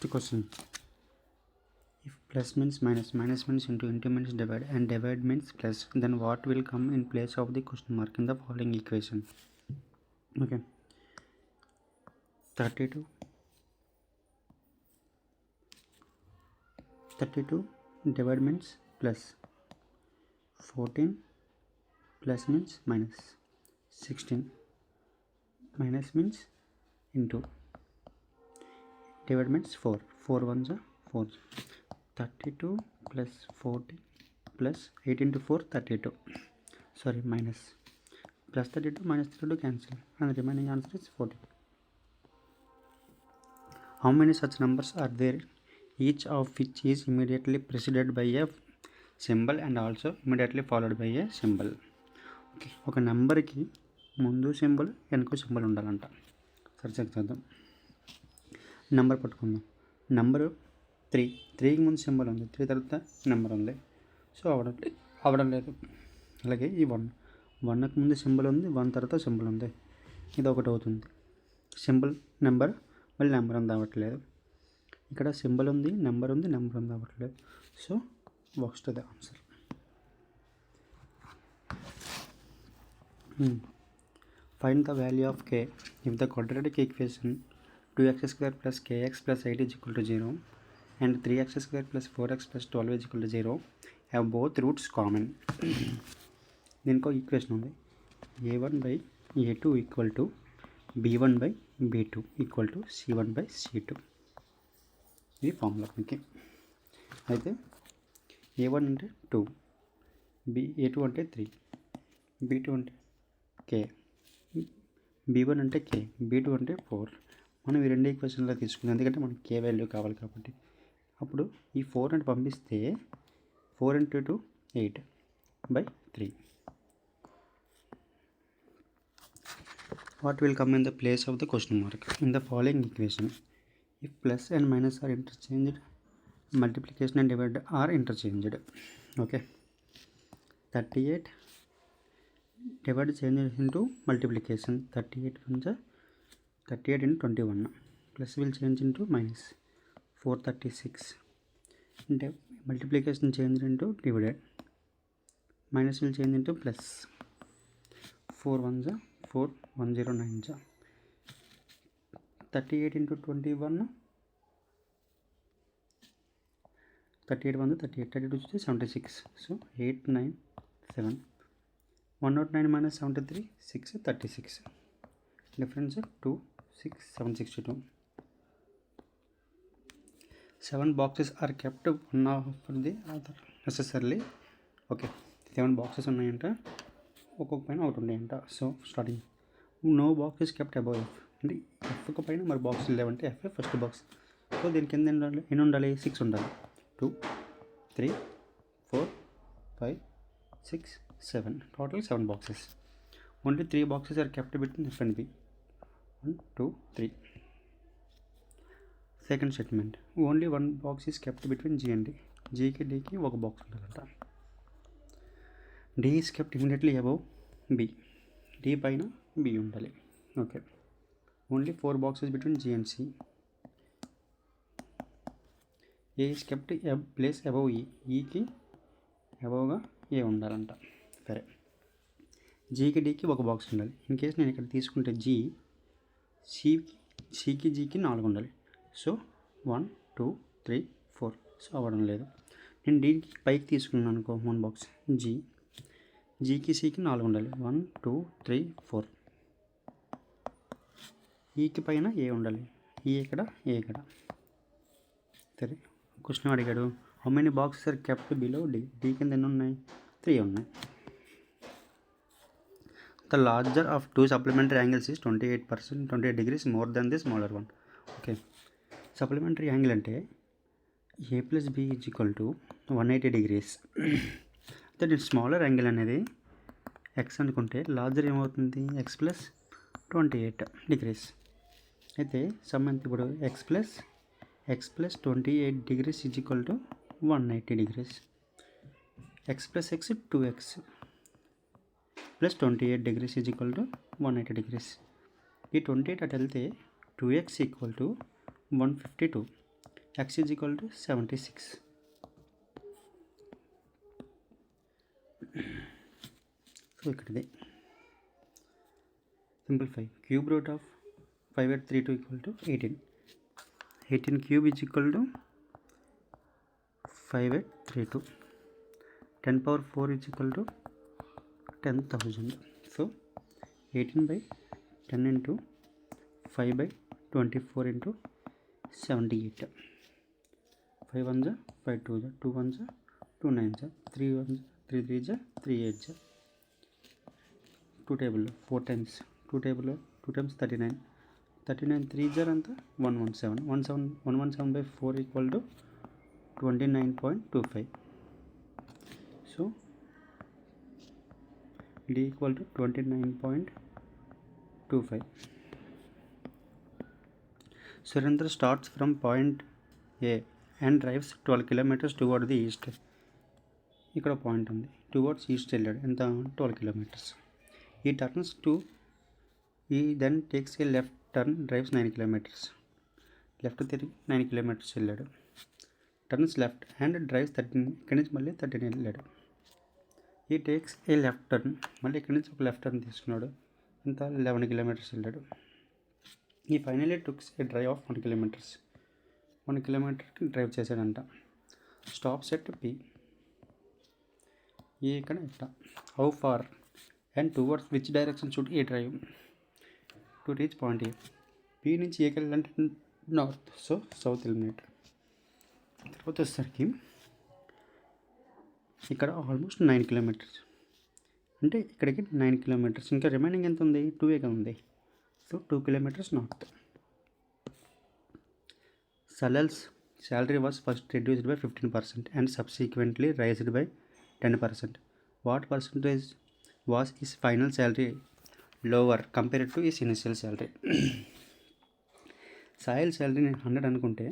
Next question. If plus means minus, minus means into means divide, and divide means plus, then what will come in place of the question mark in the following equation? Okay. 32 divide means plus, 14 plus means minus, 16 minus means into, divide means 4 ones are 4, 32 plus 40 plus 8 into 4 32, sorry, minus, plus 32 minus 32 cancel, and the remaining answer is 40. How many such numbers are there, each of which is immediately preceded by a symbol and also immediately followed by a symbol? Okay, ఒక నెంబర్కి ముందు symbol వెనక symbol ఉండాలంట. సరే check చేద్దాం. Number పట్టుకుందాం. Number 3కి ముందు సింబల్ ఉంది, 3 తర్వాత నెంబర్ ఉంది, సో అవడం లేదు. అలాగే ఈ 1కి ముందు సింబల్ ఉంది, 1 తర్వాత సింబల్ ఉంది, ఇది ఒకటి అవుతుంది. సింబల్ నెంబర్ మళ్ళీ నెంబర్ ఉంది అవ్వట్లేదు. ఇక్కడ సింబల్ ఉంది, నెంబర్ ఉంది అవ్వట్లేదు. So what's the answer? Find the value of k if the quadratic equation 2x square plus kx plus 8 is equal to 0 and 3x square plus 4x plus 12 is equal to 0 have both roots common. దీనికో equation ఉంది, a1 by a2 equal to b1 by b2 equal to c1 by c2. ఇది formula మీకు. అయితే a1 అంటే 2, a2 అంటే 3, b2 అంటే k, b1 అంటే k, b2 అంటే 4. మనం ఈ రెండు ఈక్వేషన్లో తీసుకుందాం, ఎందుకంటే మనకి k వాల్యూ కావాలి కాబట్టి. అప్పుడు ఈ 4 అంటే పంపిస్తే 4 into 2 8 by 3. What will come in the place of the question mark in the following equation if plus and minus are interchanged, multiplication and divide are interchanged? Okay, 38 divide changes into multiplication, 38 into 21, plus will change into minus 436, multiplication change into divided, minus will change into plus 4 ones are 4, 109 are 38 into 21, 38 1 38, 32 76, so 8 9 7, 109 minus 73 6 36, difference 2 6 7 62. 7 boxes are kept, one after the other necessarily. Okay, 7 boxes ఉన్నాయంట, ఒక్కొక్క పైన ఒకటి ఉన్నాయంట. So starting no box is kept above F, అంటే F పైన మరి box లేవంటే F first box. So దీని కింద ఎన్ని ఉండాలి? 6 ఉండాలి. 2 3 4 5 6 7, total 7 boxes. Only 3 boxes are kept between F and B. 1 2 3. Second statement, only 1 box is kept between G and D. G కి D కి ఒక బాక్స్ ఉండాలంట. D is kept immediately above B. D పైన B ఉండాలి. Okay, only 4 boxes between G and C. A is kept place above E. ఈకి అబవ్గా ఏ ఉండాలంట. సరే, జీకి డీకి ఒక బాక్స్ ఉండాలి. ఇన్ కేస్ నేను ఇక్కడ తీసుకుంటే జీ సికి జీకి 4 ఉండాలి. సో 1 2 3 4, సో అవ్వడం లేదు. నేను డీకి పైకి తీసుకున్నాను అనుకో 1 బాక్స్, జీకి సికి 4 ఉండాలి. 1 2 3 4. ఈకి పైన ఏ ఉండాలి, ఈ ఇక్కడ ఏ ఇక్కడ. సరే, క్వశ్చన్ అడిగాడు how many boxes are kept below D. D కింద ఎన్ని ఉన్నాయి? 3 ఉన్నాయి. The larger of two supplementary angles is 28 degrees more than the smaller one. Okay, supplementary angle అంటే a plus b is equal to 180 degrees. అయితే నేను smaller angle అనేది x అనుకుంటే larger ఏమవుతుంది? X plus 28 degrees. అయితే సమ్ ఇప్పుడు x plus 28 degrees is equal to 180 degrees. X plus x 2x plus 28 degrees is equal to 180 degrees. ఈ 28 అటు వెళ్తే 2x equal to 152. x is equal to 76. So ikkada simplify. Cube root of 5832 equal to 18. 18 cube is equal to 5832. 10 power 4 is equal to 10,000. So 18 by 10 into 5 by 24 into 78. 5 1s are 5 2s are 2 1s are 2 9s are 3 1s 3 3s are 3 8s are 2 table 4 times 2 table 2 times 39. 39 3s are anta 117 by 4 equal to 29.25. So d equal to 29.25. Surendra starts from point A and drives 12 kilometers toward the east. ఇక్కడ point ఉంది, towards east వెళ్ళాడు, ఎంత 12 kilometers. He turns to he then takes a left turn, drives 9 kilometers. Left తిరిగి 9 kilometers వెళ్ళాడు. Turns left and drives 13. ఇక్కడి నుంచి మళ్ళీ 13 వెళ్ళాడు. ఈ టేక్స్ ఏ లెఫ్ట్ టర్న్, మళ్ళీ ఇక్కడి నుంచి ఒక లెఫ్ట్ టర్న్ తీసుకున్నాడు, ఇంత 11 kilometers వెళ్ళాడు. E finally took a drive of 1 kilometers. 1 kilometerకి డ్రైవ్ చేశాడంట. Stops at P. ఈ ఇక్కడ ఇట్లా how far and towards which direction should A drive to reach point A. P నుంచి ఏకి వెళ్ళాలంటే నార్త్, సో సౌత్ ఎలిమినేట్. తర్వాత వచ్చేసరికి ఇక్కడ ఆల్మోస్ట్ 9 kilometers, అంటే ఇక్కడికి 9 kilometers, ఇంకా రిమైనింగ్ ఎంత ఉంది, 2 ఉంది. So 2 kilometers north. Salal's salary was first reduced by 15% and subsequently raised by 10%. What percentage was his final salary lower compared to his initial salary? Sahil శాలరీని 100 అనుకుంటే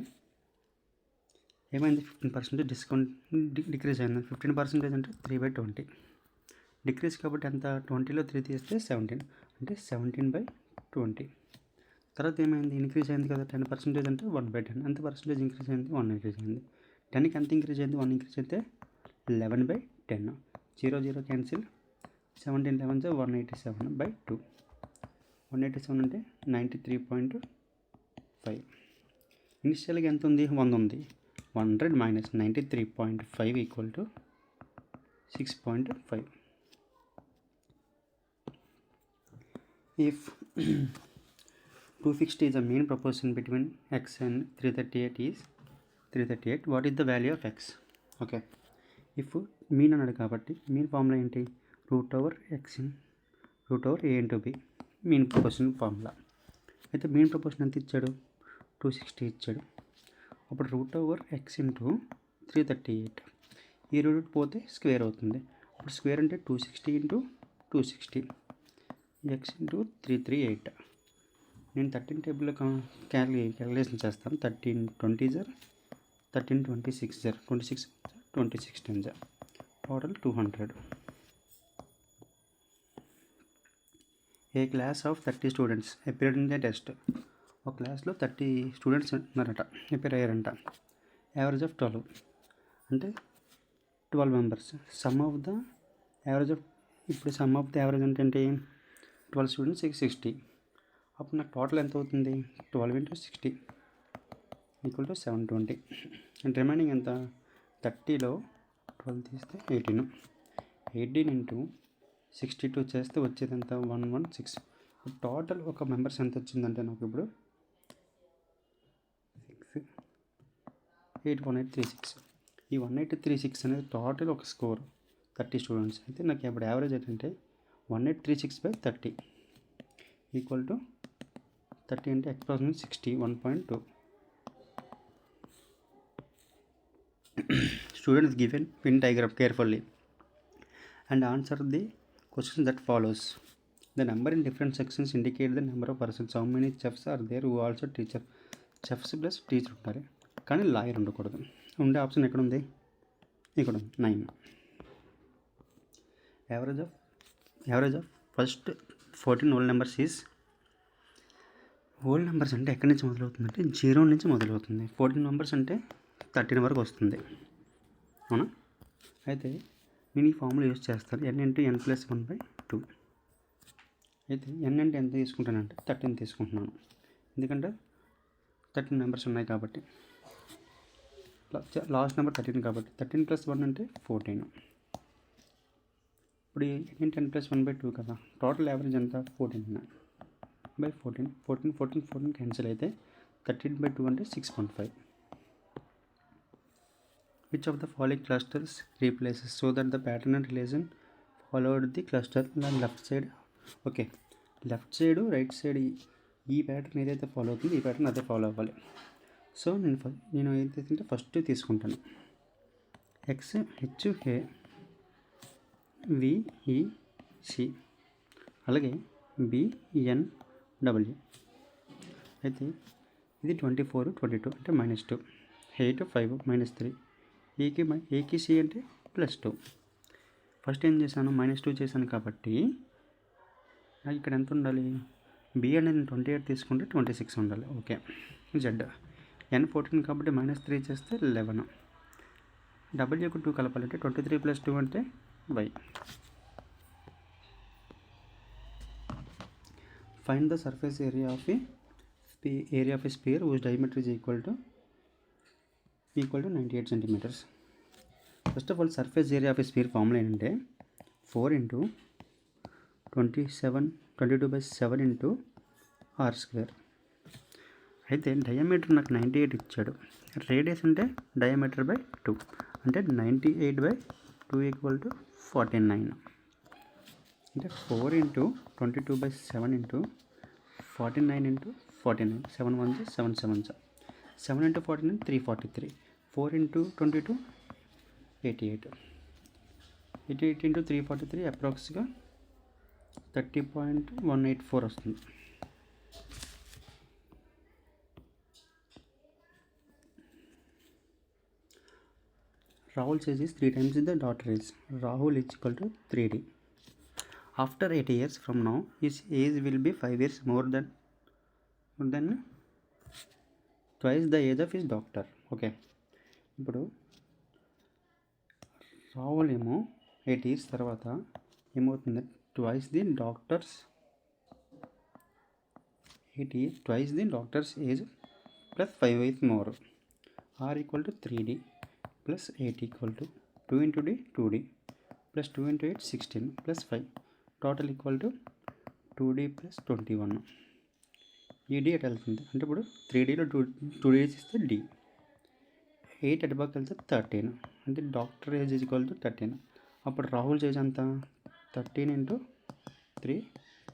ఏమైంది, 15% డిస్కౌంట్ డిక్రీజ్ అయింది. 15% అంటే 3/20 డిక్రీజ్ కాబట్టి ఎంత, 20లో 3 తీస్తే 17, అంటే 17/20. తర్వాత ఏమైంది, ఇంక్రీజ్ అయింది కదా, 10% అంటే 1/10. ఎంత పర్సెంటేజ్ ఇంక్రీజ్ అయింది, 1 ఇంక్రీజ్ అయింది. 10కి ఎంత ఇంక్రీజ్ అయింది, 1 ఇంక్రీజ్ అయితే 11/10. 0 0 క్యాన్సిల్, 17 11 187/2. 187 అంటే 93.5. ఇనిషియల్గా ఎంత ఉంది, 100 ఉంది. 100 minus 93.5 equal to 6.5. If 260 is the mean proportion between x and 338 is 338, what is the value of x? Okay, if mean అన్నాడు కాబట్టి మీన్ ఫార్ములా ఏంటి, √a into b, mean proportion formula. అయితే మీన్ ప్రపోర్షన్ ఎంత ఇచ్చాడు, 260 ఇచ్చాడు. అప్పుడు √x into 338, ఈ route పోతే స్క్వేర్ అవుతుంది. అప్పుడు స్క్వేర్ అంటే 260 into 260 x into 338. నేను 13 టేబుల్లో క్యాలిక్యులేషన్ చేస్తాను. 13 20s are 13 26s are 26 26 10s are total 200. A class of 30 students appeared in the test. ఒక క్లాస్లో 30 students ఉన్నారట, అపేర్ అయ్యారంట. యావరేజ్ ఆఫ్ 12 అంటే 12 members. Some of the average of, ఇప్పుడు సమ్ ఆఫ్ ద యావరేజ్ అంటే ఏంటి, 12 students 60. అప్పుడు నాకు టోటల్ ఎంత అవుతుంది, 12 into 60 equal to 720. And remaining ఎంత, 30లో 12 తీస్తే 18. 18 into 62 చేస్తే వచ్చేది ఎంత, 116. టోటల్ ఒక మెంబర్స్ ఎంత వచ్చిందంటే నాకు ఇప్పుడు 81836. ఈ 1836 అనేది టోటల్ ఒక స్కోర్ 30 students. అయితే నాకు ఇప్పుడు యావరేజ్ ఏంటంటే 1836/30 ఈక్వల్ టు 30 అంటే approximate 61.2. Students given pin diagram carefully and answer the questions that follows. The number in different sections indicate the number of persons. How many chefs are there who also teacher? Chefs plus teacher ఉంటారు, కానీ lawyer ఉండకూడదు. ఉండే option ఎక్కడ ఉంది, ఇక్కడ 9. Average of first 14 whole numbers is whole numbers అంటే ఎక్కడి నుంచి మొదలవుతుందంటే 0 నుంచి మొదలవుతుంది. 14 మెంబర్స్ అంటే 13 వరకు వస్తుంది, అవునా? అయితే నేను ఈ ఫార్ములా యూజ్ చేస్తాను, n/n+1/2. అయితే n అంటే ఎంత తీసుకుంటానంటే 13 తీసుకుంటున్నాను, ఎందుకంటే 13 నెంబర్స్ ఉన్నాయి కాబట్టి. లాస్ట్ నెంబర్ 13 కాబట్టి 13 + 1 అంటే 14. ఇప్పుడు n/n+1/2 కదా, టోటల్ యావరేజ్ ఎంత 14/14. 14 క్యాన్సిల్ అయితే 13/2 అంటే 6.5. Which of the following clusters replaces so that the pattern and relation followed the cluster on left side? Okay, left side right side ఈ ప్యాటర్న్ ఏదైతే ఫాలో అవుతుందో ఈ ప్యాటర్న్ అదే ఫాలో అవ్వాలి. సో నేను ఏదైతే ఫస్ట్ తీసుకుంటాను XHAVEC, అలాగే BNW. అయితే ఇది 24, 22 అంటే -2, 8, 5, -3. ఏకి సి అంటే +2. ఫస్ట్ ఏం చేశాను, -2 చేశాను కాబట్టి ఇక్కడ ఎంత ఉండాలి, బి అనేది 28 తీసుకుంటే 26 ఉండాలి. ఓకే, జెడ్ n14 కాబట్టి -3 చేస్తే 11. డబ్ల్యూకి 2 కలపాలంటే 23 + 2 అంటే y. Find the surface area of A spear whose diameter is equal to 98 centimeters. First of all surface area of A spear formula ఏంటంటే 4 × 22/7 r². అయితే డయామీటర్ నాకు 98 ఇచ్చాడు, రేడియస్ అంటే డయామీటర్/2 అంటే 98/2 = 49. అంటే 4 × 22/7 49 × 49, 7 1 7 7 7 × 49 343, 4 × 22 88, 88 × 343 అప్రాక్స్గా 30.184 వస్తుంది. Rahul's age is 3 times the daughter age. Rahul is equal to 3D. After 8 years from now, his age will be 5 years more than twice the age of his daughter. Okay, ఇప్పుడు రాహుల్ ఏమో 8 years తర్వాత ఏమవుతుంది, twice the daughter's age plus 5 years more. R equal to 3D plus 8 equal to 2 × D 2D plus 2 × 8 16 plus 5 total equal to 2D plus 21. ఈ D ఎటు వెళ్తుంది అంటే ఇప్పుడు 3Dలో 2 days ఇస్తే D, 8 అటు పక్క వెళ్తే 13 అంటే doctor age is equal to 13. అప్పుడు రాహుల్ ఏజ్ అంత 13 × 3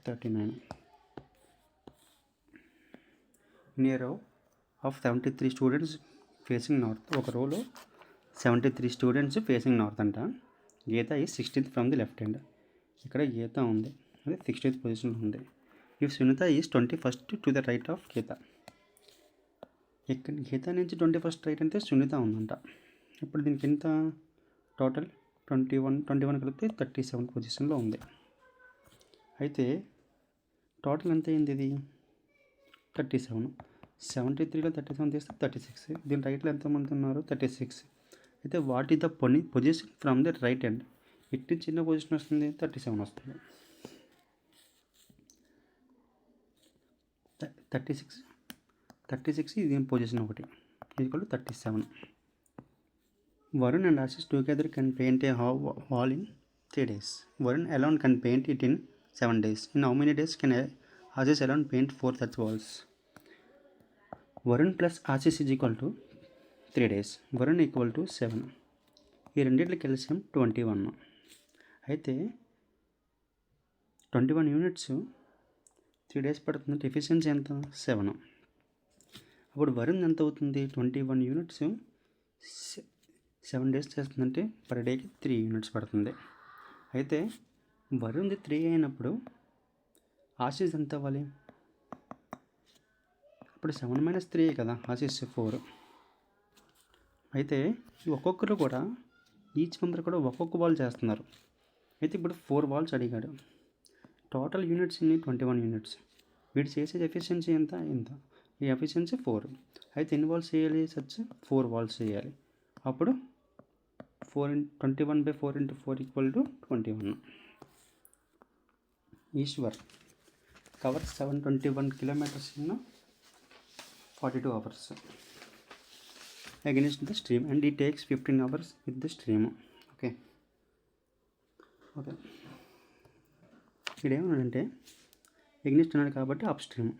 39. ఇన్ ఏ రో ఆఫ్ 73 స్టూడెంట్స్ ఫేసింగ్ నార్త్, ఒక రోలో 73 స్టూడెంట్స్ ఫేసింగ్ నార్త్ అంట. గీత ఈ 16th from the left hand. ఇక్కడ గీత ఉంది, అదే 16th పొజిషన్లో ఉంది. If Sunita is 21st to the right of Geeta. ఇక్కడ గీత నుంచి 21st రైట్ అంటే సునీత ఉందంట. ఇప్పుడు దీనికి ఎంత టోటల్ 21 కలిపితే 37 పొజిషన్లో ఉంది. అయితే టోటల్ ఎంత అయింది, ఇది 37. 73లో 37 తీస్తే 36. దీని రైట్లో ఎంతమంది ఉన్నారు, 36. అయితే what is the position from the right hand, ఇట్టి చిన్న పొజిషన్ వస్తుంది 37 వస్తుంది. 36 ఇది పొజిషన్ ఒకటి equal to 37. Varun and Ashish together can paint a wall in 3 days. Varun alone can paint it in 7 days. In how many days can Ashish alone paint 4 such walls? Varun plus Ashish is equal to 3 days. Varun equal to 7. ఈ రెండింటికి కలిసి 21. అయితే 21 units 3 days పడుతుంది, efficiency ఎంత 7. అప్పుడు వరుణ్ ఎంత అవుతుంది, 21 units 7 days చేస్తుందంటే పర్ డేకి 3 యూనిట్స్ పడుతుంది. అయితే వరుణ్ది 3 అయినప్పుడు ఆశీష్ ఎంత అవ్వాలి, ఇప్పుడు 7 - 3 కదా, ఆశీష్ 4. అయితే ఒక్కొక్కరు కూడా ఈచ్ మెంబర్ కూడా ఒక్కొక్క వాల్ చేస్తున్నారు. అయితే ఇప్పుడు 4 వాల్స్ అడిగాడు. Total units 21 units. వీడు చేసే ఎఫిషియన్సీ ఎంత ఈ ఎఫిషియన్సీ 4. అయితే ఎన్ని వాల్స్ చేయాలి? సచ్ 4 వాల్స్ చేయాలి. అప్పుడు 21/4 × 4 = 21. Eshwar covers 721 kilometers in 42 hours against the stream, and he takes 15 hours with the stream. Okay. ఇక్కడ ఏమన్నాడంటే ఎగ్నిస్ట్ అన్నాడు కాబట్టి అప్ స్ట్రీమ్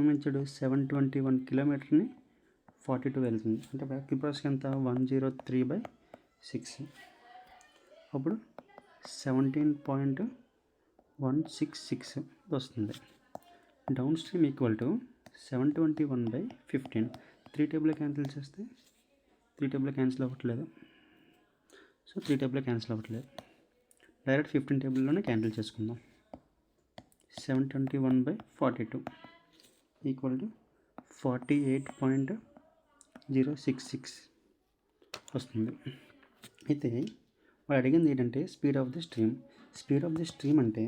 ఏమిచ్చాడు? 721 కిలోమీటర్ని 42 వెళ్తుంది. అంటే బ్యాక్ ప్రాసెస్ ఎంత? 103/6. అప్పుడు 17.166 వస్తుంది. Down stream equal to 721/15. 3 table cancel చేస్తే 3 టేబుల్ క్యాన్సిల్ అవ్వట్లేదు. సో 3 టేబుల్ క్యాన్సిల్ అవ్వట్లేదు. డైరెక్ట్ 15 టేబుల్లోనే క్యాన్సిల్ చేసుకుందాం. 721/42 ఈక్వల్ టు 48.066 వస్తుంది. అయితే వాడు అడిగింది ఏంటంటే స్పీడ్ ఆఫ్ ది స్ట్రీమ్ అంటే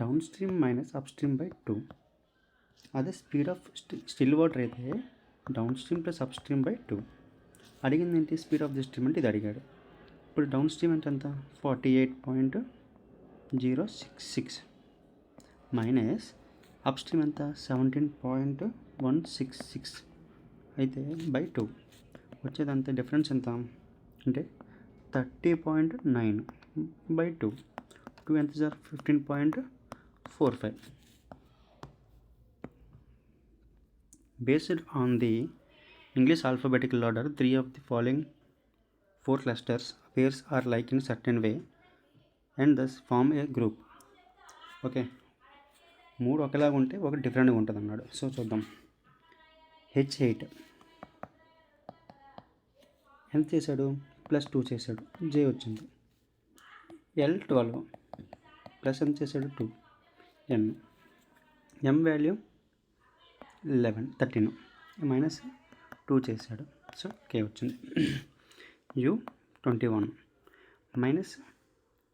down stream minus up stream by 2. అదే స్పీడ్ ఆఫ్ స్టిల్ వాటర్ అయితే down stream plus up stream by 2. అడిగింది ఏంటి? స్పీడ్ ఆఫ్ ది స్ట్రీమ్ అంటే ఇది అడిగాడు. ఇప్పుడు డౌన్ స్ట్రీమ్ అంటే ఎంత? 48.066 మైనస్ అప్ స్ట్రీమ్ ఎంత? 17.166 అయితే బై 2 వచ్చేదంతా డిఫరెన్స్ ఎంత అంటే 30.9/2. 2 ఎంత sir? 15.45. Based on the English alphabetical order, 3 of the following 4 clusters pairs are like in certain way and thus form a group. Okay, 3 ఒకలాగా ఉంటే ఒకటి డిఫరెంట్గా ఉంటుంది అన్నాడు. సో చూద్దాం. H8 ఎంత చేశాడు? +2 చేశాడు, J వచ్చింది. L12 ప్లస్ ఎంత చేశాడు? 2. M వాల్యూ 13 మైనస్ 2 చేశాడు, సో K వచ్చింది. U21 మైనస్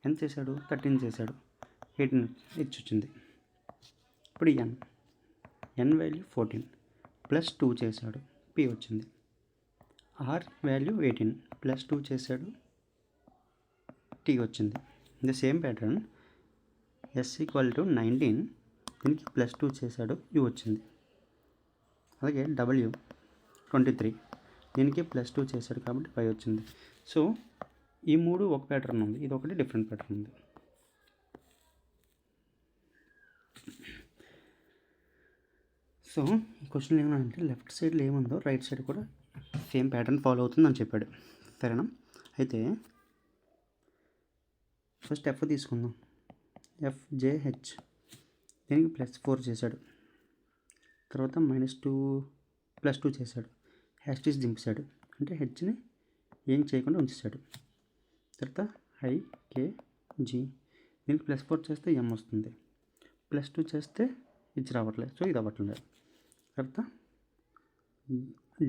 ఎంత చేశాడు? 13 చేశాడు, 18 H వచ్చింది. ఇప్పుడు N వాల్యూ 14 ప్లస్ 2 చేశాడు, P వచ్చింది. R వాల్యూ 18 ప్లస్ 2 చేశాడు, T వచ్చింది. ద సేమ్ ప్యాటర్న్ S = 19 దీనికి +2 చేశాడు, U వచ్చింది. అలాగే W23 దీనికి +2 చేశాడు కాబట్టి 5 వచ్చింది. సో ఈ 3 ఒక ప్యాటర్న్ ఉంది, ఇది ఒకటి డిఫరెంట్ ప్యాటర్న్ ఉంది. సో ఈ క్వశ్చన్ ఏమన్నా లెఫ్ట్ సైడ్లో ఏముందో రైట్ సైడ్ కూడా సేమ్ ప్యాటర్న్ ఫాలో అవుతుంది అని చెప్పాడు. సరేనా? అయితే ఫస్ట్ F తీసుకుందాం. FJH దీనికి +4 చేశాడు, తర్వాత -2 +2 చేశాడు, హ్యాష్ దింపేశాడు, అంటే హెచ్ని ఏం చేయకుండా ఉంచేశాడు. తర్వాత IKG దీనికి +4 చేస్తే M వస్తుంది, +2 చేస్తే ఇది రావట్లేదు, సో ఇది అవ్వట్లేదు. తర్వాత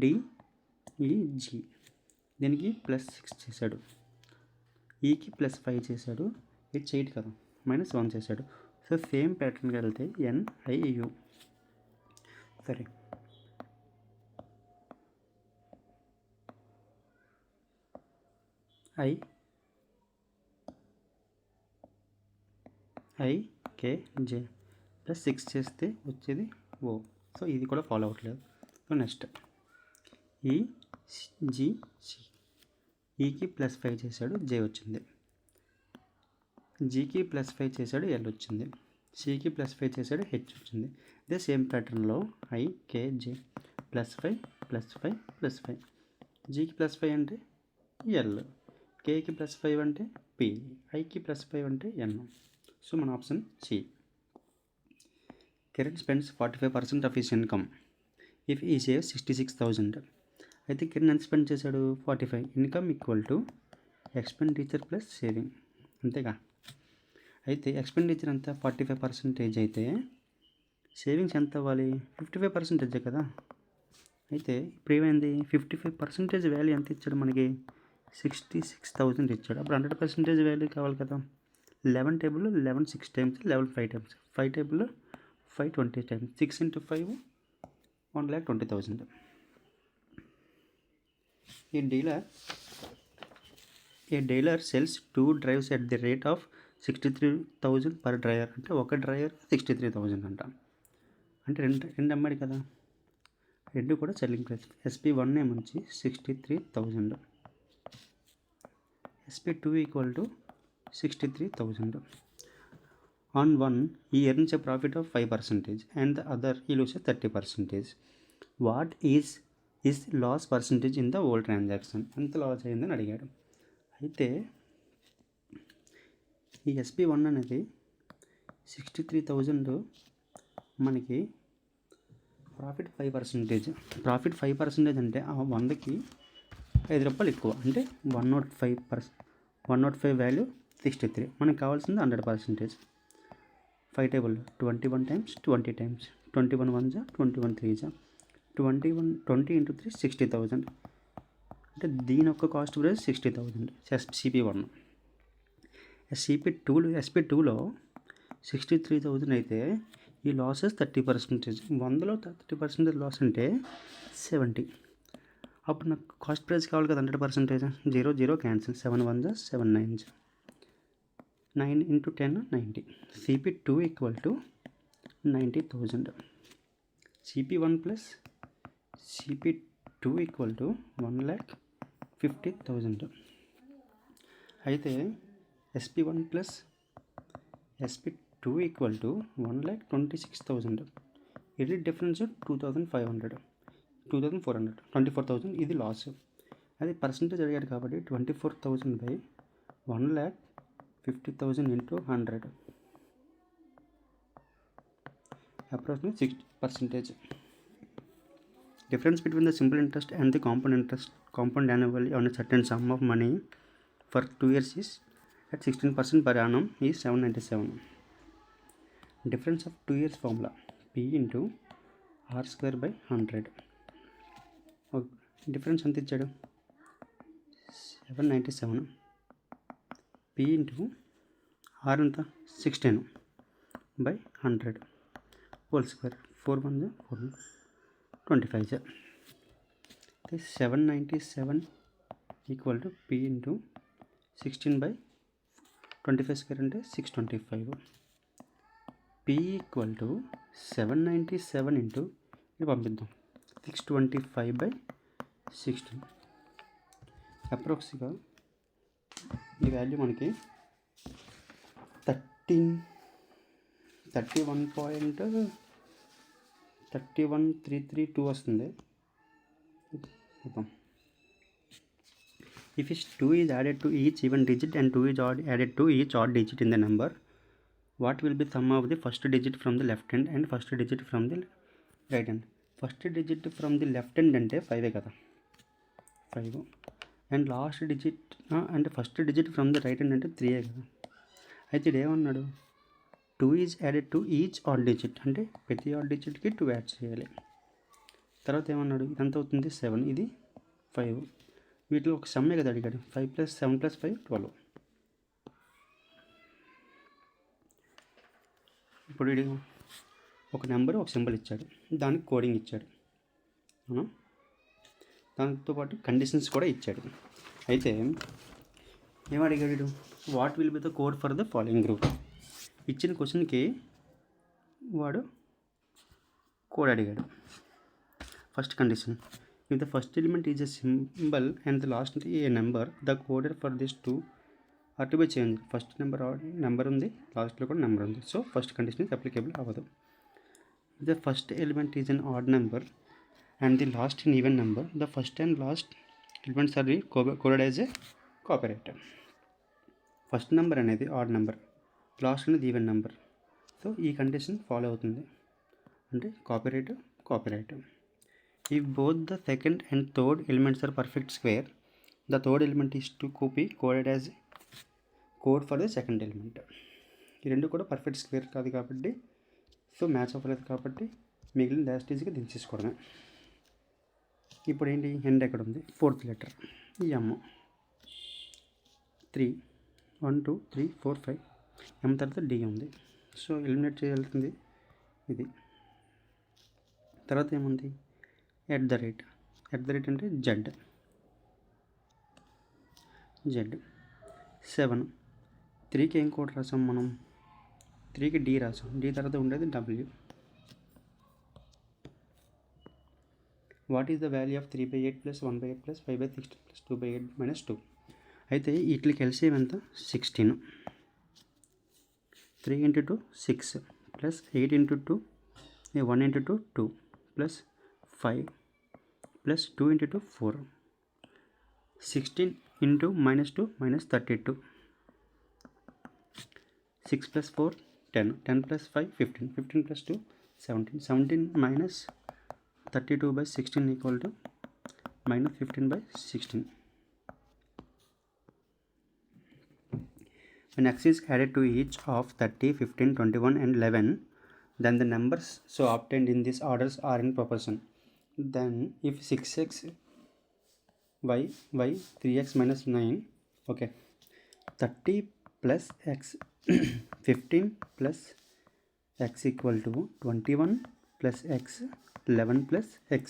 DEG దీనికి +6 చేశాడు, ఈకి +5 చేశాడు, ఇది 8 కదా, -1 చేశాడు. సో సేమ్ ప్యాటర్న్కి వెళ్తే NIU. సరే, IKJ +6 చేస్తే వచ్చేది O. సో ఇది కూడా ఫాలో అవ్వట్లేదు. సో నెక్స్ట్ EGC ఈకి +5 చేశాడు, J వచ్చింది. జీకి +5 చేశాడు, L వచ్చింది. సికి +5 చేశాడు, H వచ్చింది. ఇదే సేమ్ ప్యాటర్న్లో IKJ +5 +5 +5, జీకి +5 అంటే L, కేకి +5 అంటే P, ఐకి +5 అంటే N. సో మన option C. Kiran spends 45% of his income if ఈ సేవ్స్ 66,000. అయితే కిరణ్ ఎంత స్పెండ్ చేశాడు? 45. Income equal to expenditure plus saving, అంతేగా. అయితే ఎక్స్పెండిచర్ అంతా 45% అయితే సేవింగ్స్ ఎంత అవ్వాలి? 55% కదా. అయితే ఇప్పుడు ఏమైంది? 55% వాల్యూ ఎంత ఇచ్చాడు మనకి? 66,000 ఇచ్చాడు. అప్పుడు 100% వాల్యూ కావాలి కదా. 11 టేబుల్లో 11 6 times, 11 5 times, 5 టేబుల్లో 520 times 6 into 5 1,20,000. A dealer sells 2 drives at the rate of 63,000 per dryer. అంటే ఒక డ్రైవర్ 63,000 అంట. అంటే రెండు అమ్మాడు కదా, రెండు కూడా selling price. SP1 ఏమొచ్చి 63,000, SP2 equal to 63,000. On one, he earns a profit of 5% and the other he loses 30%. What is his loss percentage in the whole transaction? ఎంత loss అయిందని అడిగాడు. అయితే ఈ SP1 అనేది 63,000 మనకి ప్రాఫిట్ 5%. ప్రాఫిట్ 5% అంటే ఆ 100కి 5 రూపాయలు ఎక్కువ, అంటే 105 వాల్యూ 63. మనకు కావాల్సింది 100%. 5 టేబుల్లో 21 times 20 times 21 1s 21 3s 20 into 3 60,000. అంటే దీని యొక్క కాస్ట్ ప్రైస్ 60,000 SP1. SP2లో 63,000 అయితే ఈ లాసెస్ 30%. 100లో 30% లాస్ అంటే 70. అప్పుడు నాకు కాస్ట్ ప్రైస్ కావాలి కదా 100%. 0 0 cancel, 7 1s 7 9s, 9 into 10 90. CP2 equal to 90,000. CP1 plus CP2 equal to 1,50,000. అయితే SP1 plus SP2 equal to 1,26,000. ఇది డిఫరెన్స్ 2,400, 24,000. ఇది లాస్. అది పర్సంటేజ్ అడిగాడు కాబట్టి 24,000 by 1,50,000 into 100, approximately 60%. Difference between the simple interest and the compound annually on a certain sum of money for 2 years is at 16% per annum is 797. Difference of 2 years formula P into R square by 100. Difference ఎంత ఇచ్చాడు 797. P into R ఎంత 16 by 100 whole square. 4 1 4 25. 797 equal to P into 16 by 25 square అంటే 625. P equal to 797 into ఇది పంపిద్దాం 625 by 16. అప్రాక్సిగా ఈ value మనకి 31.332 వస్తుంది. If 2 is added to each even digit and 2 is added to each odd digit in the number, what will be sum of the first digit from the left hand and first digit from the right hand? First digit from the left hand అంటే 5 కదా, 5. And last digit అంటే first digit from the right hand అంటే 3 కదా. అయితే ఇది ఏమన్నాడు 2 is added to each odd digit, అంటే ప్రతి ఆడ్ డిజిట్కి 2 యాడ్ చేయాలి. తర్వాత ఏమన్నాడు ఇదంతా అవుతుంది 7, ఇది 5. వీటిలో ఒక సమ్మే కదా అడిగాడు. 5 + 7 + 5 12. ఇప్పుడు ఇది ఒక నెంబర్ ఒక సింబల్ ఇచ్చాడు, దానికి కోడింగ్ ఇచ్చాడు, దాంతోపాటు కండిషన్స్ కూడా ఇచ్చాడు. అయితే ఏమడిగాడు what will be the code for the following group. ఇచ్చిన క్వశ్చన్కి వాడు కోడ్ అడిగాడు. First condition if the first element is a symbol and the last a number the coder for this two are to be change. First number ఉంది, లాస్ట్లో కూడా number ఉంది, so first condition is applicable అవ్వదు. The first element is an odd number and the last in even number, the first and last elements are coded as a copyright. First number అనేది odd number, last అనేది even number. సో ఈ condition follow అవుతుంది, అంటే copyright. If both the second and third elements are perfect square, the third element is to coded as code for the second element. ఈ రెండు కూడా perfect square కాదు కాబట్టి, సో మ్యాచ్ అవ్వలేదు కాబట్టి మిగిలిన లాస్ట్ ఈజీగా దించేసుకోవడమే. ఇప్పుడు ఏంటి ఎండ్ ఎక్కడ ఉంది, 4th లెటర్ M, 3 1 2 3 4 5 M తర్వాత D ఉంది. సో ఎలిమినేట్ చేయాల్సింది ఇది. తర్వాత ఏముంది, ఎట్ ద రేట్ అంటే జెడ్ 7. 3కి ఏం కోడ్ రాసాం మనం, 3కి డి రాసాం, డి తర్వాత ఉండేది W. What is the value of 3/8 + 1/8 + 5/16 + 2/8 - 2. అయితే వీటికి ఎల్సిఎం ఎంత, 16. 3 × 2 6 + 8 × 2 1 × 2 2 + 5 + 2 × 2 4. 16 × -2 -32. 6 + 4 10 10 + 5 15 15 + 2 17 17 - 32/16 = -15/16. When x is added to each of 30, 15, 21 and 11, then the numbers so obtained in these orders are in proportion. Then if 6x y 3x - 9, okay, 30 + x 15 + x equal to 21 + x 11 + x.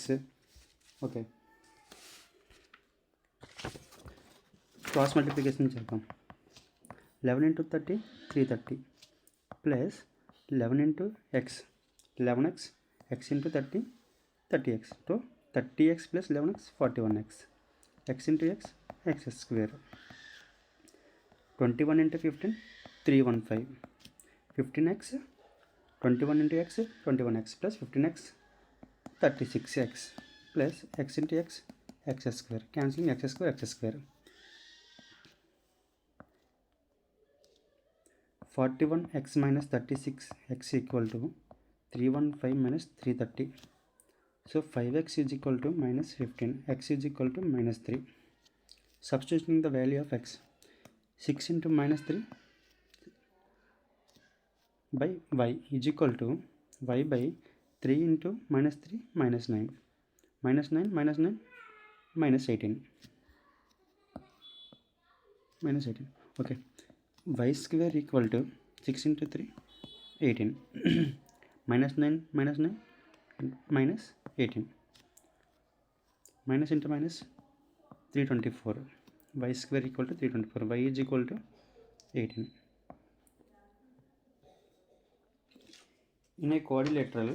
okay, cross multiplication చేద్దాం. 11 × 30 330 plus 11 × x 11x x × 30 30x, so 30x + 11x 41x, x × x x square. 21 × 15 315, 15x 21 × x 21x plus 15x 36x plus x × x x square, cancelling x square x square. 41x - 36x equal to 315 - 330. So 5x is equal to -15, x is equal to -3. Substituting the value of x, 6 × -3 by y is equal to y by 3 × -3 -9 -9 -9 -18 -18. okay, y square equal to 6 × 3 18 -9 -9 -18 minus into minus 324, y square equal to 324, y is equal to 18. In a quadrilateral,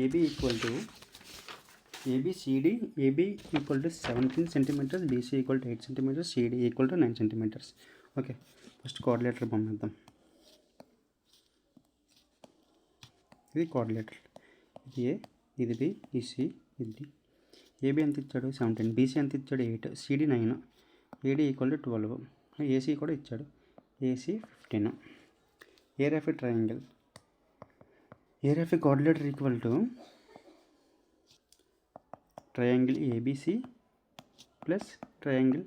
AB equal to ABCD, AB equal to 17 centimeters, BC equal to 8 centimeters, CD equal to 9 centimeters. Okay, first quadrilateral పంపిద్దాం. ఇది quadrilateral, ఇది A, ఇది B, ఇది C, ఇది D. AB ఎంత ఇచ్చాడు 17, BC ఎంత ఇచ్చాడు 8, CD 9, AD equal to 12, AC కూడా ఇచ్చాడు, AC 15. Area of a triangle, area of a quadrilateral equal to triangle ABC plus triangle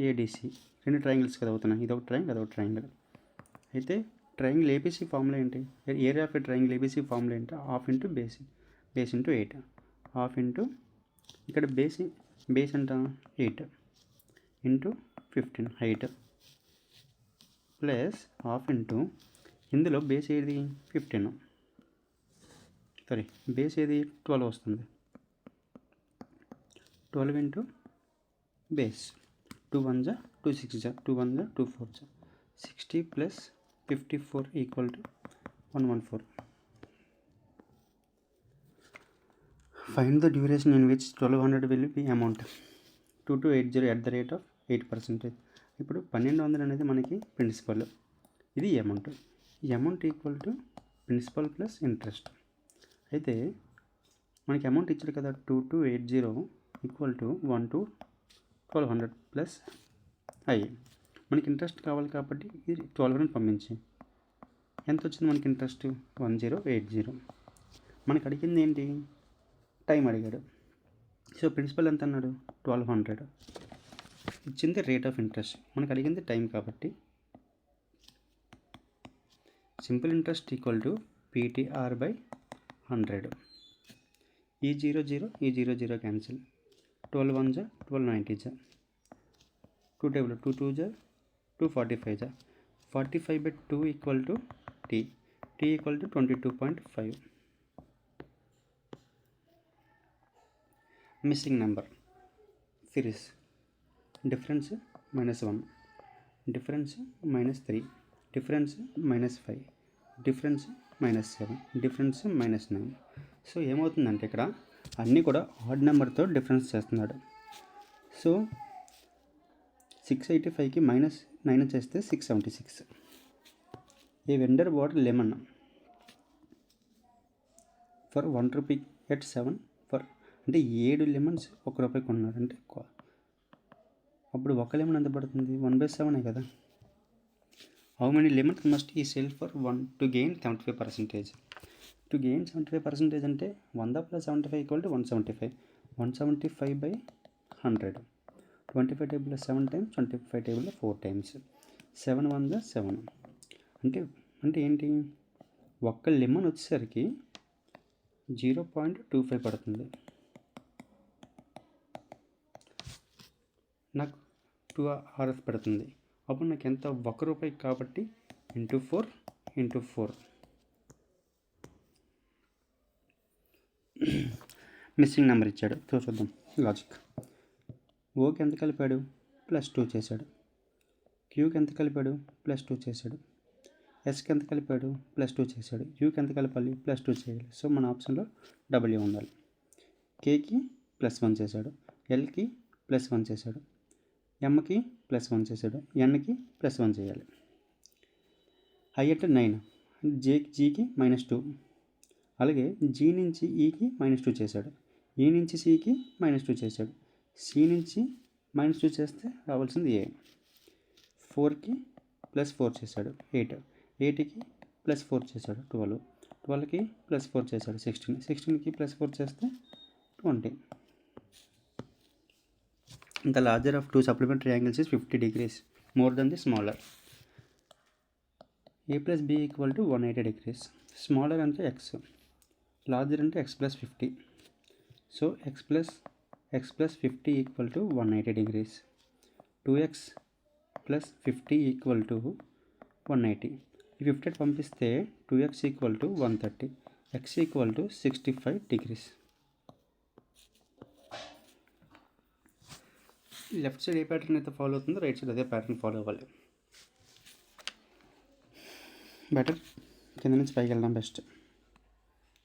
ADC. రెండు ట్రయాంగిల్స్ కదా అవుతున్నాయి, ఇదొక ట్రయాంగిల్ అదొక ట్రయాంగిల్. అయితే ట్రయాంగిల్ ABC ఫార్ములా ఏంటి, area of a triangle ABC formula ఏంటి, half into base into 8, half into ఇక్కడ base ఎంత 8 into 15 height plus half into ఇందులో బేస్ ఏది 15, సారీ బేస్ ఏది 12 వస్తుంది, 12 into base 2 1 = 2 6 = 2 1 = 2 4 = 60 plus 54 equal to 114. Find the duration in which 1200 will be amount 2280 at the rate of 8%. ఇప్పుడు 1200 అనేది మనకి principal, ఇది అమౌంట్, ఈ amount equal to principal plus interest. అయితే మనకి అమౌంట్ ఇచ్చారు కదా 2280 equal to 1 to 1200 plus I. మనకి ఇంట్రెస్ట్ కావాలి కాబట్టి ఇది 1200 పంపించి ఎంత వచ్చింది మనకి ఇంట్రెస్ట్ 1080. మనకి అడిగింది ఏంటి, టైం అడిగాడు. సో ప్రిన్సిపల్ ఎంత అన్నాడు 1200, ఇచ్చింది రేట్ ఆఫ్ ఇంట్రెస్ట్, మనకు అడిగింది టైం కాబట్టి simple interest equal to PTR/100. ఈ 0 0 ఈ 0 0 cancel, 12 1 = 1290, 2 table 2 2 = 245, 45/2 equal to t equal to 22.5. Missing number series difference -1, difference -3, difference -5, difference -7, difference -9. So ఏమవుతుందంటే ఇక్కడ అన్నీ కూడా ఆడ్ నెంబర్తో డిఫరెన్స్ చేస్తున్నాడు. సో 685కి -9 చేస్తే 676. A vendor bought lemon for 1 rupee at 7 for అంటే 7 లెమన్స్ 1 రూపాయి కొన్నాడు అంటే అప్పుడు ఒక లెమన్ ఎంత పడుతుంది? 1/7 కదా. హౌ మెనీ లెమన్స్ మస్ట్ ఈ cell for 1 to gain 75%? To gain 75% అంటే 100 + 75 = 175. 175/100. 25 టేబుల్లో 7 టైమ్స్, 25 టేబుల్లో 4 టైమ్స్. 7 1 7. అంటే ఏంటి? ఒక్క లెమన్ వచ్చేసరికి 0.25 పడుతుంది. నాకు 2 RS పడుతుంది. అప్పుడు నాకు ఎంత? 1 రూపాయి కాబట్టి × 4 మిస్సింగ్ నెంబర్ ఇచ్చాడు. చూద్దాం లాజిక్. ఓకి ఎంత కలిపాడు? +2 చేశాడు. క్యూకి ఎంత కలిపాడు? +2 చేశాడు. ఎస్కి ఎంత కలిపాడు? +2 చేశాడు. యూకి ఎంత కలపాలి? +2 చేయాలి. సో మన ఆప్షన్లో డబ్ల్యూ ఉండాలి. కేకి +1 చేశాడు. ఎల్కి +1 చేశాడు. ఎంకి +1 చేశాడు. ఎన్కి +1 చేయాలి. ఐ అంటే 9. జీకి -2. అలాగే జీ నుంచి ఈకి -2 చేశాడు. ఈ నుంచి సికి -2 చేశాడు. సి నుంచి -2 చేస్తే రావాల్సింది ఏ. 4కి +4 చేశాడు. 8కి +4 చేశాడు. 12కి +4 చేశాడు. 16కి +4 చేస్తే 20. The larger of two supplementary angles is 50 degrees more than the smaller. A plus B equal to 180 degrees. Smaller ante x, larger ante x plus 50. So x plus 50 equal to 180 degrees. 2x plus 50 equal to 180. ఈ 50 పంపిస్తే 2x equal to 130. x equal to 65 degrees. Left side A pattern అయితే follow అవుతుందో right side అదే pattern follow అవ్వాలి. Better కింద నుంచి పైకి వెళ్ళడం best.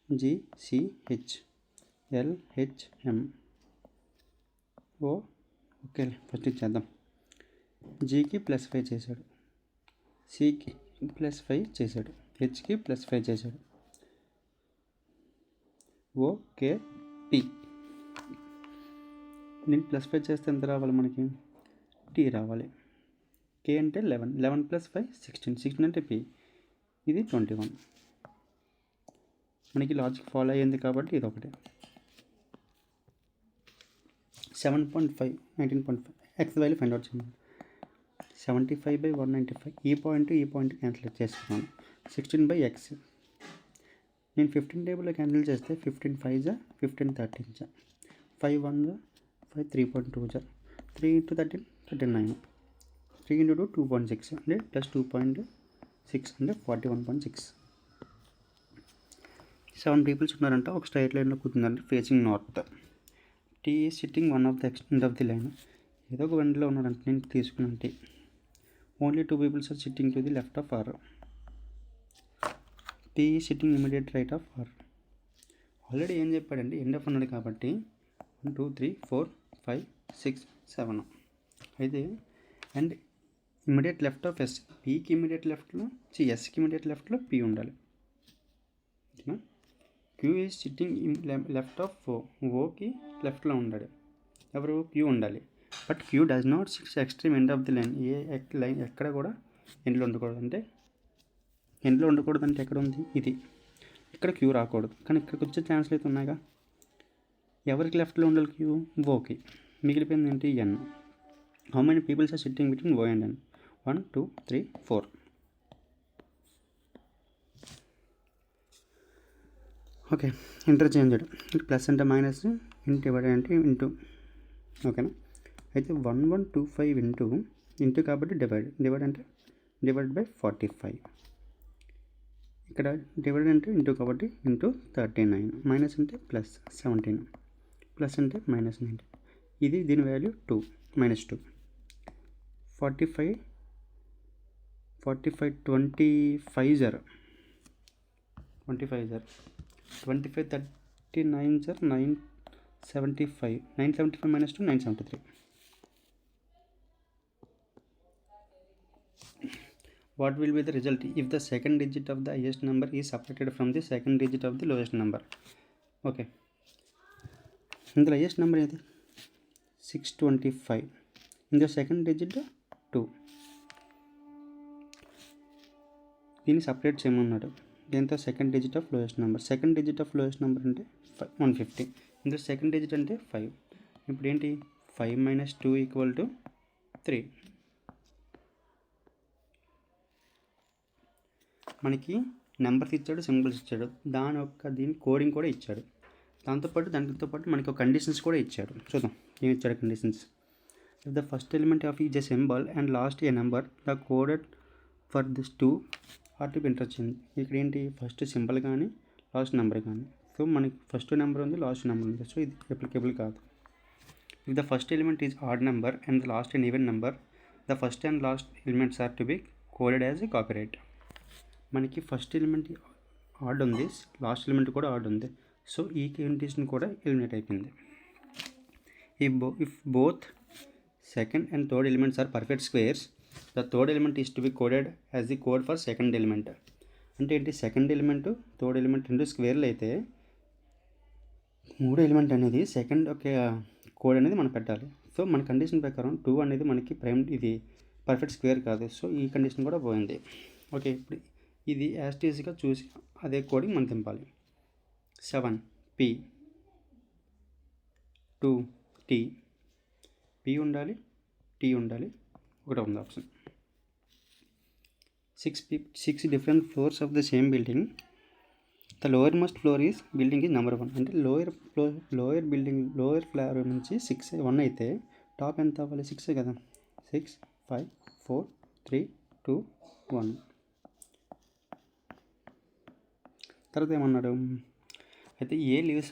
GCH LHM okay first ఇచ్చేద్దాం. జీకి +5 చేశాడు. సికి +5 చేశాడు. హెచ్కి +5 చేశాడు. ఓకే పి నేను +5 చేస్తే ఎంత రావాలి మనకి? టీ రావాలి. కే అంటే 11 + 5 16 అంటే పి. ఇది 21. మనకి లాజిక్ ఫాలో అయ్యింది కాబట్టి ఇది ఒకటే. 7.5 19.5 ఎక్స్ వాల్యూ ఫైండ్ అవుట్ చేయమని. 75/195 ఈ పాయింట్ క్యాన్సిల్ చేసుకున్నాను. 16/x. నేను 15 టేబుల్లో క్యాన్సిల్ చేస్తే 15 5 15 13 5 1 5 3.2 3 × 13 39. 3 × 2 2.6 అంటే +2.6 అంటే 41.6. 7 పీపుల్స్ ఉన్నారంట. ఒక స్ట్రైట్ లైన్లో కూర్చుందంటే facing north. T sitting one of the end of the line. ఏదో ఒక వెంటలో ఉన్నారంట. నేను తీసుకున్నాను T. Only 2 peoples are sitting to the left of R. T sitting immediate right of R. Already ఏం చెప్పాడండి? ఎండ్ ఆఫ్ అన్నాడు కాబట్టి 1 2 3 4 5 6 7 అయితే and immediate left of S. పీకి ఇమీడియట్ లెఫ్ట్లో ఎస్కి ఇమీడియట్ లెఫ్ట్లో పీ ఉండాలి. ఓకేనా? Q is sitting left of ఓకి లెఫ్ట్లో ఉండాలి. ఎవరు? క్యూ ఉండాలి. బట్ క్యూ డస్ నాట్ సిక్స్ extreme end of the line. ఏ లైన్ ఎక్కడ కూడా ఎండ్లో ఉండకూడదు. అంటే ఎండ్లో ఉండకూడదు అంటే ఎక్కడ ఉంది? ఇది. ఇక్కడ క్యూ రాకూడదు. కానీ ఇక్కడికి వచ్చే ఛాన్స్లు అయితే ఉన్నాయిగా. ఎవరికి లెఫ్ట్లో ఉండాలి? క్యూ. ఓకి. మిగిలిపోయింది ఏంటి? N. How many peoples are sitting between O and N? 1 2 3 4. Okay. Interchanged. Plus అంటే మైనస్, ఇంటూ డివైడ్ అంటే ఇంటూ. ఓకేనా? అయితే 1125 ఇంటూ కాబట్టి డివైడ్ అంటే డివైడ్ బై 45. ఇక్కడ డివైడ్ అంటే ఇంటూ కాబట్టి ఇంటూ 39, మైనస్ అంటే ప్లస్ 17, ప్లస్ అంటే మైనస్ 19. ఇది దీని value 2 minus 2. 45 25 25 0 25 0 25 39 0 975 975 minus 2 973. What will be the result if the second digit of the highest number is subtracted from the second digit of the lowest number? Okay, ఇందులో highest number ఏది 625, ఇందులో second digit 2. దీన్ని separate చేయమన్నాడు. దీంతో second digit of lowest number, second digit of lowest number అంటే 150. ఇందులో second digit అంటే 5. ఇప్పుడు ఏంటి 5 minus 2 equal to 3. మనకి నెంబర్స్ ఇచ్చాడు, సింబల్స్ ఇచ్చాడు, దీని కోడింగ్ కూడా ఇచ్చాడు. దాంతో పాటు మనకి ఒక కండిషన్స్ కూడా ఇచ్చాడు. చూద్దాం ఏమి ఇచ్చాడు conditions. If the first element of is a symbol and last a number the coded for this 2 are to be interchange. ఇక్కడ ఏంటి ఫస్ట్ సింబల్ కానీ లాస్ట్ నెంబర్ కానీ. సో మనకి ఫస్ట్ నెంబర్ ఉంది, లాస్ట్ నెంబర్ ఉంది, సో ఇది అప్లికేబుల్ కాదు. If the first element is odd number and the last and even number the first and last elements are to be coded as a copyright. మనకి first element odd ఉంది, last element కూడా odd ఉంది, సో ఈ condition కూడా eliminate అయిపోయింది. If both second and third elements are perfect squares the third element is to be coded as the code for second element. అంటే ఏంటి సెకండ్ ఎలిమెంట్ థర్డ్ ఎలిమెంట్ రెండు స్క్వేర్లు అయితే మూడో ఎలిమెంట్ అనేది సెకండ్ ఒక కోడ్ అనేది మనం పెట్టాలి. సో మన కండిషన్ ప్రకారం 2 అనేది మనకి ప్రైమ్, ఇది పర్ఫెక్ట్ స్క్వేర్ కాదు, సో ఈ కండిషన్ కూడా పోయింది. ఓకే, ఇప్పుడు ఇది యాస్టీస్గా చూసి అదే కోడింగ్ మనం తింపాలి. 7 P 2 T, P ఉండాలి, T ఉండాలి, ఒకటే ఉంది option. 6 different floors of the same building. The lowermost floor is building is number 1. అంటే లోయర్ ఫ్లోర్ నుంచి 1 అయితే టాప్ ఎంత అవ్వాలి 6 కదా. 6 5 4 3 2 1. తర్వాత ఏమన్నాడు, అయితే ఏ లివ్స్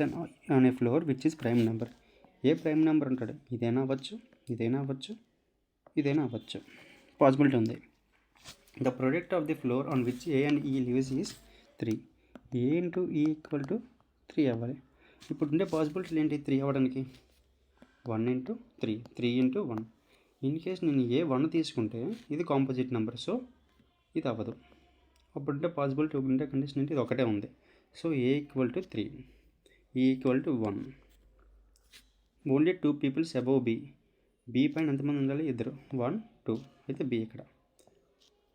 అనే floor which is prime number. A prime number ఉంటాడు, ఇదైనా అవ్వచ్చు, ఇదైనా అవ్వచ్చు, ఇదైనా అవ్వచ్చు, పాసిబిలిటీ ఉంది. The product of the floor on which A and ఈ లివ్స్ ఈజ్ 3. ఏ ఇంటూ ఈ ఈక్వల్ టు 3 అవ్వాలి. ఇప్పుడు ఉండే పాసిబిలిటీలు ఏంటి 3 అవ్వడానికి, 1 ఇంటూ 3, 3 ఇంటూ 1. ఇన్ కేస్ నేను ఏ 1 తీసుకుంటే ఇది కాంపోజిట్ నెంబర్, సో ఇది అవ్వదు. అప్పుడు ఉండే పాసిబిలిటీ ఉండే కండిషన్ ఏంటి, ఇది ఒకటే ఉంది. సో ఏ ఈక్వల్ టు 3, ఈ equal to 1. Only 2 peoples above B. B పైన ఎంతమంది ఉండాలి, 2, 1 2, అయితే బి ఇక్కడ.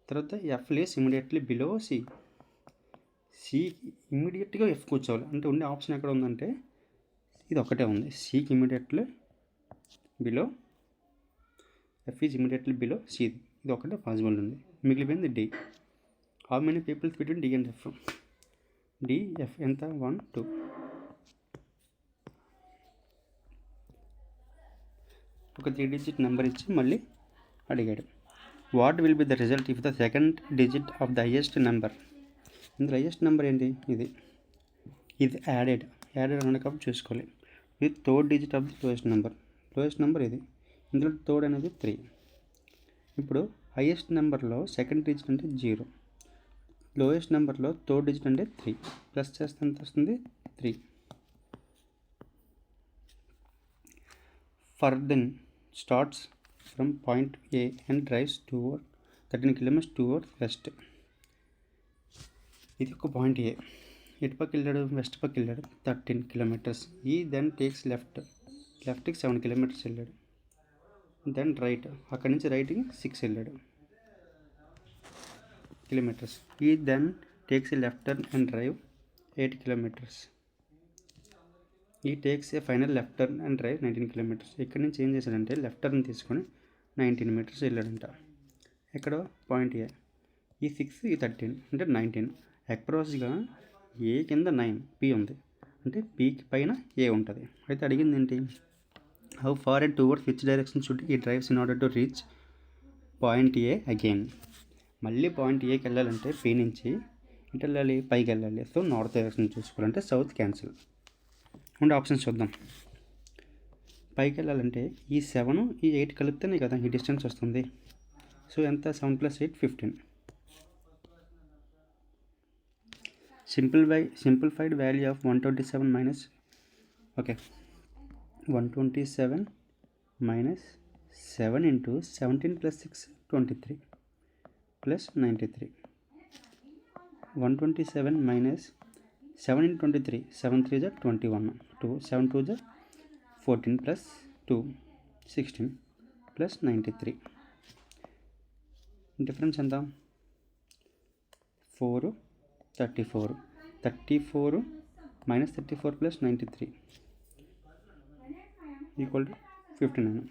తర్వాత F lies immediately below C. C ఇమీడియట్గా ఎఫ్ కూర్చోవాలి. అంటే ఉండే ఆప్షన్ ఎక్కడ ఉందంటే ఇది ఒకటే ఉంది, సికి immediately below F is immediately below C. ఇది ఒకటే పాసిబుల్ ఉంది. మిగిలిపోయింది D. How many peoples between D and F. D F ఎంత 1 2. ఒక 3 digit నెంబర్ ఇచ్చి మళ్ళీ అడిగాడు. What will be the result if the second digit of the highest number. ఇందులో హైయెస్ట్ నెంబర్ ఏంటి, ఇది యాడెడ్ అన్న కాబట్టి చూసుకోవాలి. ఇది third digit of the lowest number ఇది. ఇందులో థర్డ్ అనేది 3. ఇప్పుడు హైయెస్ట్ నెంబర్లో సెకండ్ డిజిట్ అంటే 0, లోయెస్ట్ నెంబర్లో థర్డ్ డిజిట్ అంటే 3. ప్లస్ చేస్తే ఎంత వస్తుంది 3. ఫర్దెన్ starts from point A and drives toward 13 kilometers toward west. ఇది ఒక పాయింట్ ఏ, ఎటు పక్క వెళ్ళాడు, వెస్ట్ పక్క వెళ్ళాడు 13 kilometers. ఈ దెన్ టేక్స్ లెఫ్ట్కి 7 kilometers వెళ్ళాడు. దెన్ రైట్, అక్కడి నుంచి రైట్కి 6 వెళ్ళాడు kilometers. ఈ then takes a left turn and drive 8 kilometers. ఈ takes a final left turn and drive 19 kilometers. ఇక్కడ నుంచి ఏం చేశాడంటే లెఫ్ట్ టర్న్ తీసుకొని 19 meters వెళ్ళాడంట. ఎక్కడ పాయింట్ ఏ. ఈ 6 ఈ 13 అంటే 19. అక్రాస్గా ఏ కింద 9 పి ఉంది, అంటే పీకి పైన ఏ ఉంటుంది. అయితే అడిగింది ఏంటి, how far and towards which direction should E drives in order to reach point A again. మళ్ళీ పాయింట్ ఏకి వెళ్ళాలంటే పీ నుంచి ఇటు వెళ్ళాలి, పైకి వెళ్ళాలి. సో నార్త్ డైరెక్షన్ చూసుకోవాలంటే సౌత్ క్యాన్సిల్. ఉండే ఆప్షన్స్ చూద్దాం. పైకి వెళ్ళాలంటే ఈ 7 ఈ 8 కలిపితేనే కదా ఈ డిస్టెన్స్ వస్తుంది. సో ఎంత? 7 + 8 15. Simplified value of 127 minus 127 minus 7 into 17 plus 6 23 plus 93. 127 minus 7 into 23, 7 3 is 21, 7 2 is 14 plus 2 16 plus 93. Difference ఎంత? 4 34 minus 34 plus 93 equal to 59.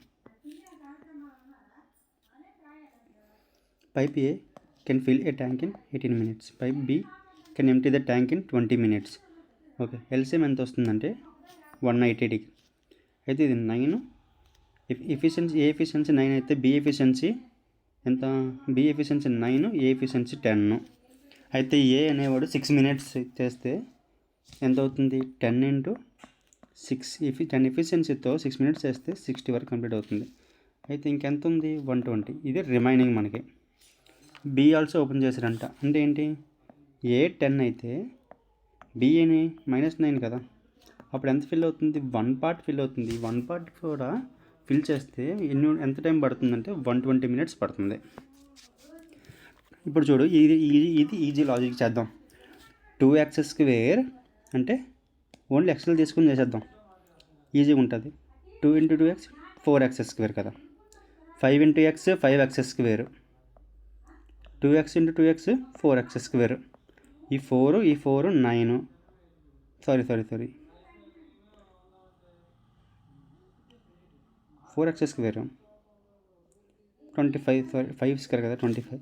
Pipe A can fill a tank in 18 minutes. Pipe B can empty the tank in 20 minutes. Okay, LCM ఎంత వస్తుందంటే 180. అయితే ఇది 9. Efficiency ఏ efficiency 9 అయితే B efficiency ఎంత? B efficiency 9, ఏ efficiency 10. అయితే ఏ అనేవాడు 6 minutes చేస్తే ఎంత అవుతుంది? 10 into 6. 10 ఎఫిషియన్సీతో 6 minutes చేస్తే 60 వరకు కంప్లీట్ అవుతుంది. అయితే ఇంకెంత ఉంది? 120. ఇది రిమైనింగ్ మనకి. బి ఆల్సో ఓపెన్ చేశారంట. అంటే ఏంటి? ఏ 10 అయితే బిఏని -9 కదా, అప్పుడు ఎంత ఫిల్ అవుతుంది? 1 part ఫిల్ అవుతుంది. 1 part కూడా ఫిల్ చేస్తే ఎంత టైం పడుతుందంటే 120 minutes పడుతుంది. ఇప్పుడు చూడు, ఇది ఈజీ లాజిక్ చేద్దాం. 2x² అంటే ఓన్లీ ఎక్స్ఎల్ తీసుకుని చేసేద్దాం, ఈజీగా ఉంటుంది. 2 into 2x 4x² కదా, 5 into x 5x², 2x into 2x 4x². ఈ 4 9. Sorry 4x² 25. 5² కదా, 25.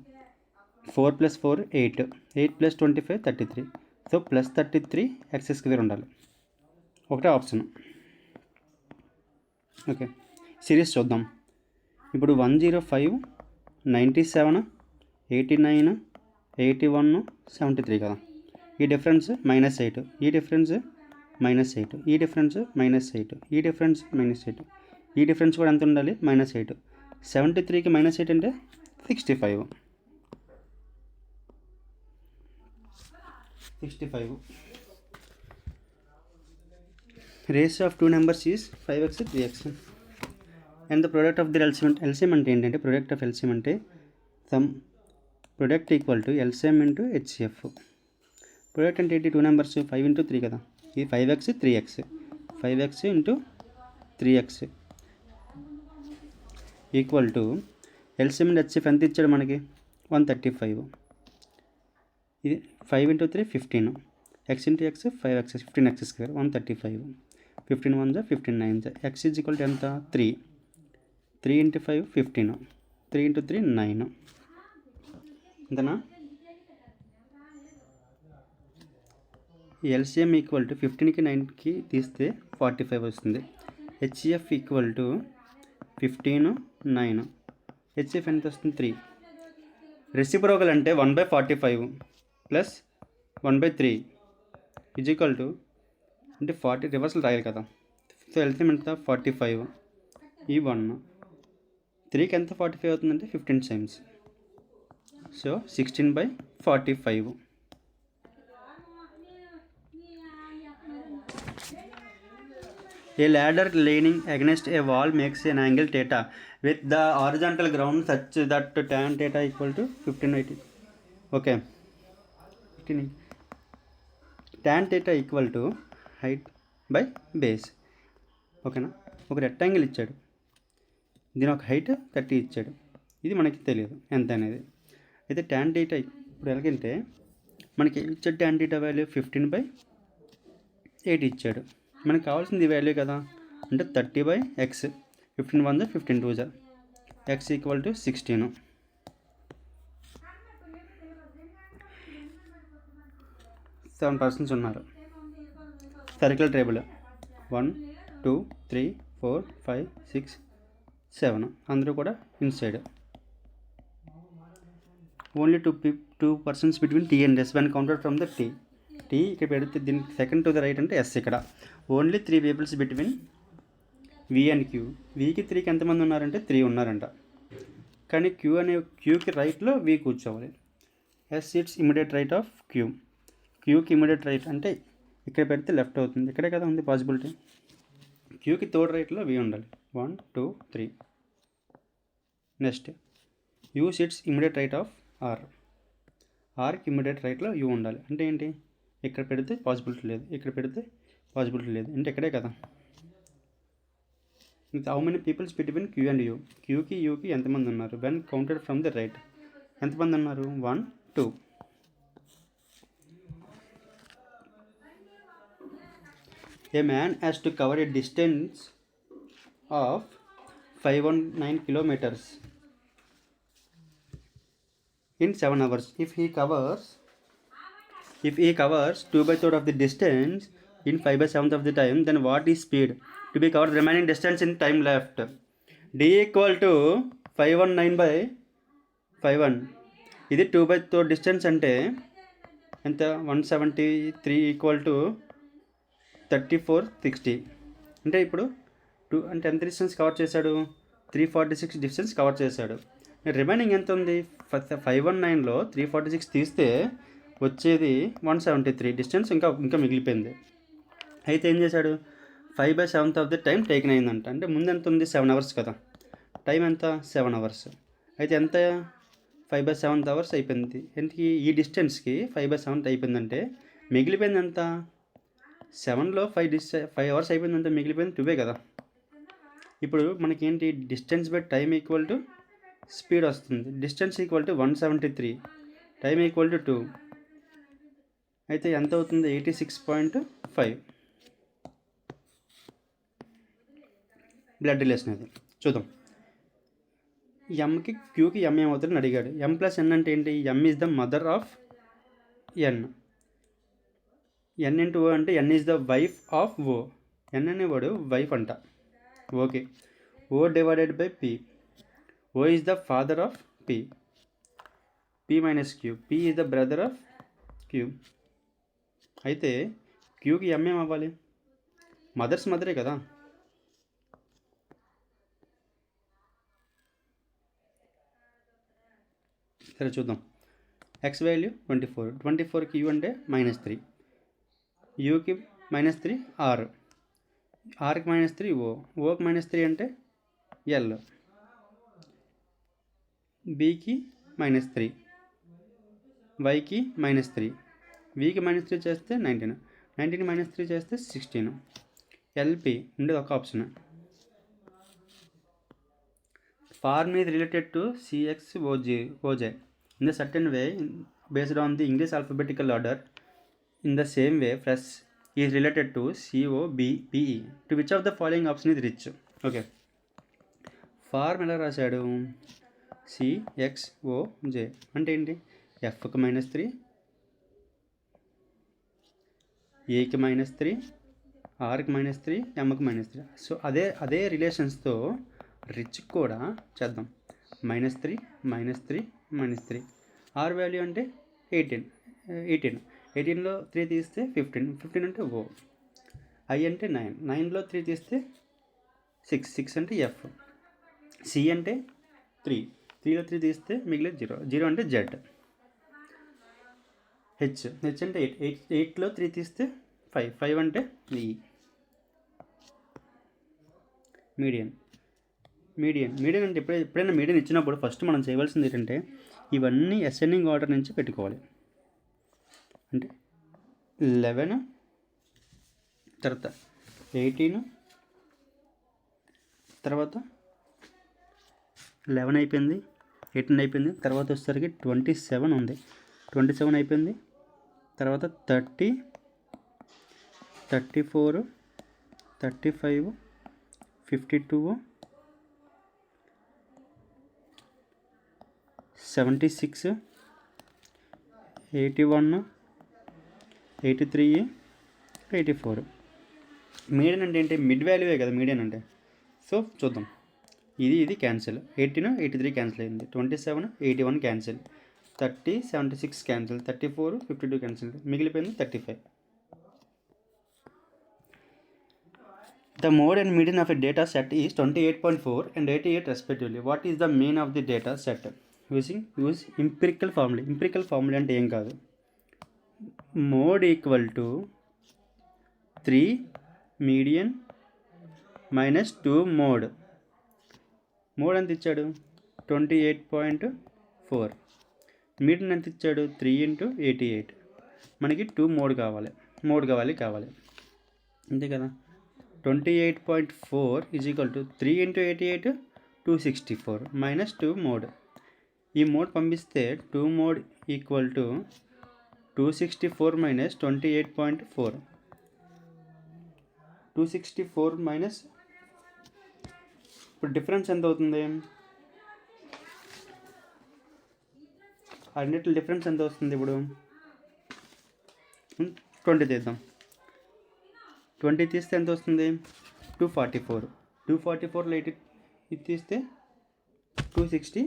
4 + 4 8. 8 + 25 33. సో +33x² ఉండాలి. ఒకటే ఆప్షన్. ఓకే, సిరీస్ చూద్దాం. ఇప్పుడు 105 97 89 81 73 కదా. ఈ డిఫరెన్స్ -8, ఈ డిఫరెన్స్ -8, ఈ డిఫరెన్స్ -8, ఈ డిఫరెన్స్ -8, ఈ డిఫరెన్స్ కూడా ఎంత ఉండాలి? -8. 73కి -8 అంటే 65. Ratio of two numbers is 5x 3x. And the product of their LCM అంటే ఏంటంటే, product of LCM అంటే some product equal to LCM into HCF. Product అంటే ఏంటి? 2 numbers 5 into 3 కదా, ఇది 5x 3x, 5x into 3x equal to LCM and HCF ఎంత ఇచ్చాడు మనకి? 135. ఇది 5 into 3 15, x into x 5x 15x², 135. 15 1s 15 9s. X is equal to ఎంత? 3. 3 into 5 15, 3 into 3 9. అంతేనా? ఎల్సిఎం ఈక్వల్ టు 15కి 9కి తీస్తే 45 వస్తుంది. HCF equal to 15 9. హెచ్సిఎఫ్ ఎంత వస్తుంది? 3. రెసిప్రోకల్ అంటే 1/45 ప్లస్ 1/3 ఈజ్ ఈక్వల్ టు అంటే 40 రివర్సల్ రాయాలి కదా. సో ఎల్సిఎం ఎంత? 45. ఈ 1 3కి ఎంత 45 అవుతుందంటే 15 times. So 16/45. A ladder leaning against a wall makes an angle theta with the horizontal ground such that tan theta equal to 1580. Okay. 15. Tan theta equal to height by base. ఓకేనా? ఒక rectangle ఇచ్చాడు, దీని ఒక height 30 ఇచ్చాడు. ఇది మనకి తెలియదు ఎంత అనేది. అయితే tan theta ఇప్పుడు ఎలాగంటే మనకి ఇచ్చాడు tan theta వాల్యూ 15/8 ఇచ్చాడు. మనకు కావాల్సింది వాల్యూ కదా, అంటే 30/x. 15 1s 15 2s, x equal to 16. 7 persons ఉన్నారు. సర్కిల్ టేబుల్ 1 2 3 4 5 6 7 అందరూ కూడా inside. Only two persons between T and S when counted from the T. T ఇక్కడ పెడితే దీనికి సెకండ్ టు ద రైట్ అంటే ఎస్. ఇక్కడ only 3 peoples between V and Q. వీకి 3కి ఎంతమంది ఉన్నారంటే 3 ఉన్నారంట. కానీ క్యూకి రైట్లో వి కూర్చోవాలి. Yes it's immediate right of Q. క్యూకి ఇమీడియట్ రైట్ అంటే ఇక్కడ పెడితే లెఫ్ట్ అవుతుంది. ఇక్కడే కదా ఉంది పాసిబిలిటీ. క్యూకి థర్డ్ రైట్లో వి ఉండాలి. 1 2 3. Next U sits immediate right of R. ఆర్కి ఇమీడియట్ రైట్లో యూ ఉండాలి. అంటే ఏంటి, ఇక్కడ పెడితే పాసిబిలిటీ లేదు, ఇక్కడ పెడితే పాసిబిలిటీ లేదు, అంటే ఇక్కడే కదా. How many peoples between Q and U. క్యూకి యూకి ఎంతమంది ఉన్నారు when counted from the right. ఎంతమంది ఉన్నారు 1 2. A man has to cover a distance of 519 kilometers in 7 hours. If he covers 2/3 of the distance in 5/7 of the time, then what is speed to be covered the remaining distance in time left? D equal to 519 by 51. ఇది 2/3 distance అంటే ఎంత 173 equal to 3460. అంటే ఇప్పుడు అంటే ఎంత distance cover చేశాడు, 346 distance cover చేశాడు. Remaining ఎంత ఉంది, 519లో 346 తీస్తే వచ్చేది 173 డిస్టెన్స్ ఇంకా మిగిలిపోయింది. అయితే ఏం చేశాడు, 5/7 ఆఫ్ ద టైం టేకెన్ అయిందంట. అంటే ముందు ఎంత ఉంది 7 అవర్స్ కదా, టైం ఎంత 7 అవర్స్. అయితే ఎంత 5/7 అవర్స్ అయిపోయింది. ఎందుకు ఈ డిస్టెన్స్కి 5/7 అయిపోయిందంటే మిగిలిపోయింది ఎంత 7లో 5 అవర్స్ అయిపోయిందంటే మిగిలిపోయింది 2 కదా. ఇప్పుడు మనకేంటి distance by time equal to speed వస్తుంది. Distance equal to 173, time equal to 2. అయితే ఎంత అవుతుంది 86.5. బ్లడ్ రిలేషన్ అది చూద్దాం. ఎంకి క్యూకి ఎం ఏమవుతుందని అడిగాడు. M+N అంటే ఏంటి, M is the mother of N. N into O అంటే N is the wife of O. N అనేవాడు వైఫ్ అంట. Okay. O divided by P. O is the father of P. P minus Q. P is the brother of Q. అయితే క్యూకి ఎం ఏం అవ్వాలి, mothers మదరే కదా. సరే చూద్దాం. X value 24. 24కి యూ అంటే -3, యూకి -3 ఆర్, ఆర్కి -3 ఓ, ఓకి -3 అంటే ఎల్, బీకి -3, వైకి -3, వీకి -3 చేస్తే 19, 19కి -3 చేస్తే 16, ఎల్పి ఉండేది ఒక option. Form is related to CXOJ in a certain way based on the English alphabetical order. In the same way, fresh is related to COBPE. To which of the following option is rich? Okay. Form ఎలా రాశాడు, CXOJ అంటే ఏంటి, Fకి -3, ఏకి -3, ఆర్కి -3, ఎంకి -3. So అదే రిలేషన్స్తో rich కూడా చేద్దాం. -3 -3 -3. Are value అంటే 18, 18లో 3 తీస్తే 15, 15 అంటే ఓ. ఐ అంటే 9, 9లో 3 తీస్తే 6, 6 అంటే ఎఫ్. సి అంటే 3, 3లో 3 తీస్తే మిగిలేదు 0, 0 అంటే జెడ్. హెచ్ అంటే 8, 8లో 3 తీస్తే 5, 5 అంటే ఈ. మీడియన్ అంటే ఎప్పుడైనా మీడియన్ ఇచ్చినప్పుడు ఫస్ట్ మనం చేయవలసింది ఏంటంటే ఇవన్నీ అసెండింగ్ ఆర్డర్ నుంచి పెట్టుకోవాలి. అంటే 11 తర్వాత 18 తర్వాత 11 అయిపోయింది, 18 అయిపోయింది, తర్వాత వచ్చేసరికి 27 ఉంది, 27 అయిపోయింది, తర్వాత 30, 34, 35, 52, 76, 81, 83, 84. మీడియన్ అంటే ఏంటి, మిడ్ వాల్యూవే కదా మీడియన్ అంటే. సో చూద్దాం, ఇది క్యాన్సిల్. 18, 83 క్యాన్సిల్ అయింది, 27, 81 క్యాన్సిల్, 30, 76 క్యాన్సిల్, 34, 52 క్యాన్సిల్, మిగిలిపోయింది 35. The mode and median of a data set is 28.4 and 88 respectively. What is the mean of the data set? Use empirical formula. Empirical formula అంటే ఏం కాదు, mode equal to 3 median minus 2 mode. Mode ఎంత ఇచ్చాడు 28.4, median ఎంత ఇచ్చాడు 3 × 88. మనకి 2 mode కావాలి అంతే కదా. 28.4 is equal to 3 × 88 264 minus 2 mode. ఈ మోడ్ పంపిస్తే 2 mode equal to 264 minus 28.4. 264 minus, ఇప్పుడు డిఫరెన్స్ ఎంత అవుతుంది, అన్నిటి డిఫరెన్స్ ఎంత వస్తుంది ఇప్పుడు 20 తీద్దాం. 20 తీస్తే ఎంత వస్తుంది 244. 244లో ఇది తీస్తే 260.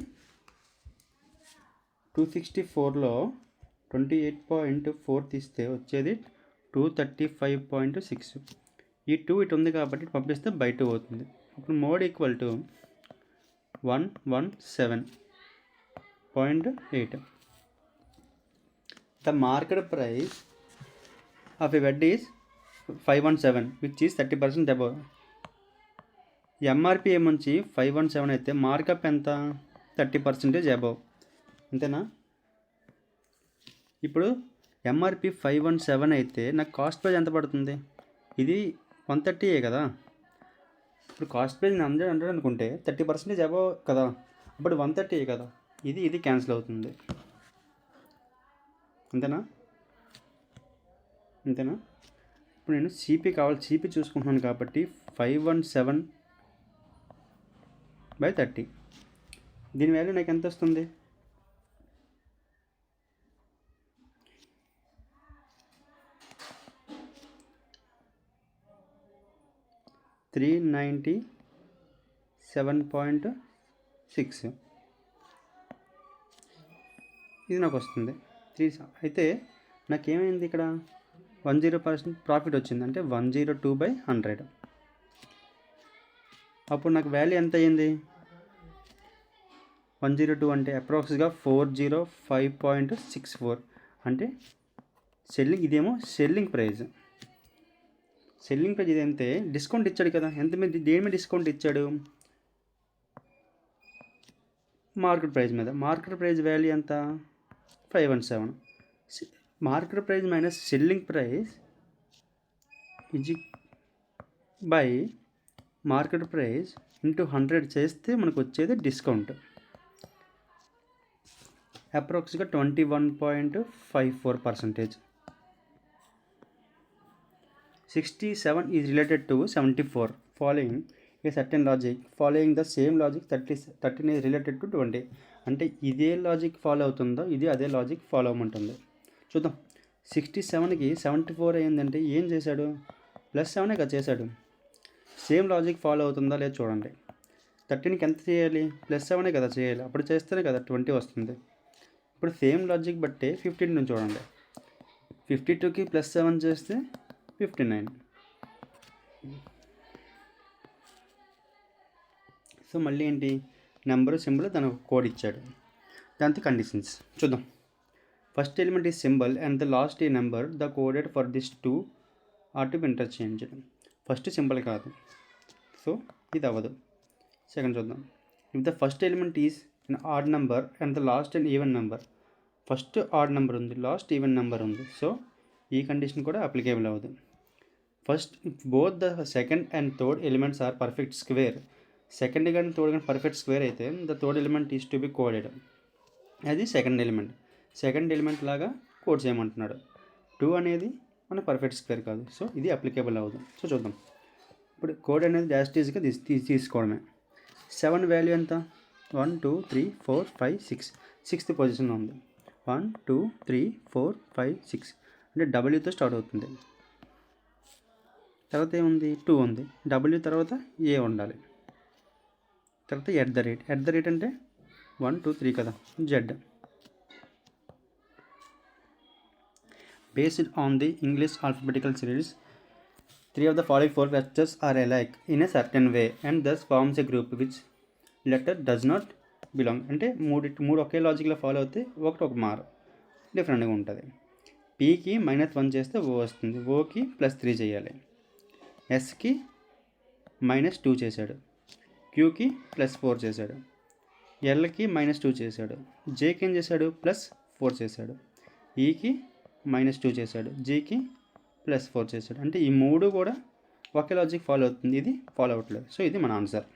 264లో 28.4 తీస్తే వచ్చేది 235.6. ఈ 2 ఇటు ఉంది కాబట్టి పంపిస్తే బై 2 అవుతుంది. ఇప్పుడు mode equal to 117.8. The market price of a bed is 517 which is 30% above. MRP ఏమొచ్చి 517 అయితే మార్కప్ ఎంత 30% అబవ్, అంతేనా. ఇప్పుడు ఎంఆర్పి 517 అయితే నాకు కాస్ట్ ప్రైస్ ఎంత పడుతుంది, ఇది 130 కదా. ఇప్పుడు కాస్ట్ ప్రైస్ 100 అనుకుంటే 30% అబవ్ కదా, అప్పుడు 130 కదా. ఇది క్యాన్సిల్ అవుతుంది, అంతేనా. ఇప్పుడు నేను సిపి చూసుకుంటున్నాను కాబట్టి 517/30. దీని వాల్యూ నాకు ఎంత వస్తుంది 397.6. ఇది నాకు వస్తుంది 3. అయితే నాకేమైంది ఇక్కడ 10% ప్రాఫిట్ వచ్చింది, అంటే 102/100. అప్పుడు నాకు వాల్యూ ఎంత అయ్యింది 102 అంటే అప్రాక్స్గా 405.64. అంటే ఇదేమో సెల్లింగ్ ప్రైస్ ఇది అంతే. డిస్కౌంట్ ఇచ్చాడు కదా, ఎంత మీద దేని మీద డిస్కౌంట్ ఇచ్చాడు, మార్కెట్ ప్రైస్ మీద. మార్కెట్ ప్రైస్ వాల్యూ ఎంత 517. Market price minus selling price ఇది బై మార్కెట్ ప్రైస్ ఇంటూ 100 చేస్తే మనకు వచ్చేది discount అప్రాక్స్గా 21.54%. 67 is related to 74 following a certain logic. Following the same logic 13 is related to 20. అంటే ఇదే లాజిక్ ఫాలో అవుతుందో ఇది అదే లాజిక్ ఫాలో అవ్వమంటుంది. చూద్దాం. 67కి 74 అయిందంటే ఏం చేశాడు, +7 కదా చేశాడు. సేమ్ లాజిక్ ఫాలో అవుతుందా లేదు చూడండి. 13కి ఎంత చేయాలి, +7 కదా చేయాలి, అప్పుడు చేస్తేనే కదా 20 వస్తుంది. ఇప్పుడు సేమ్ లాజిక్ బట్టే 52 చూడండి. 52కి +7 చేస్తే 59. సో మళ్ళీ ఏంటి, నెంబర్ సింబల్ తను కోడ్ ఇచ్చాడు, దాంతో కండిషన్స్ చూద్దాం. ఫస్ట్ ఎలిమెంట్ ఈ సింబల్ అండ్ ద లాస్ట్ ఈ number the coded for this 2 are to interchange. First symbol కాదు, సో ఇది అవ్వదు. సెకండ్ చూద్దాం. If the first element is an odd number and the last and even number. First odd number ఉంది, last even number ఉంది, సో ఈ condition కూడా అప్లికేబుల్ అవ్వదు. First both the second and third elements are perfect square. Second కానీ third కానీ perfect square అయితే the third element is to be coded. అది సెకండ్ ఎలిమెంట్ లాగా కోడ్ చేయమంటున్నాడు. 2 అనేది మన పర్ఫెక్ట్ స్క్వేర్ కాదు, సో ఇది అప్లికేబుల్ అవ్వదు. సో చూద్దాం. ఇప్పుడు కోడ్ అనేది డాస్టీజ్గా తీసుకోవడమే. 7 వాల్యూ ఎంత 1 2 3 4 5 6. 6th పొజిషన్లో ఉంది. 1 2 3 4 5 6 అంటే డబ్ల్యూతో స్టార్ట్ అవుతుంది. తర్వాత ఏముంది 2 ఉంది, డబ్ల్యూ తర్వాత ఏ ఉండాలి, తర్వాత ఎట్ ద రేట్ అంటే 1 2 3 కదా, Z. based on the English alphabetical series. 3 of the following 4 letters are alike in a certain way and thus forms a group which letter does not belong. అంటే మూడు ఒకే లాజిక్లో follow అవుతే ఒక మార్ డిఫరెంట్గా ఉంటుంది. పీకి -1 చేస్తే ఓ వస్తుంది, ఓకి +3 చేయాలి, ఎస్కి -2 చేశాడు, క్యూకి +4 చేశాడు, ఎల్కి -2 చేశాడు, జేకి ఏం చేశాడు +4 చేశాడు, ఈకి -2 చేశాడు, జీకి +4 చేశాడు. అంటే ఈ మూడు కూడా ఒకే లాజిక్ ఫాలో అవుతుంది, ఇది ఫాలో అవ్వట్లేదు. సో ఇది మన ఆన్సర్.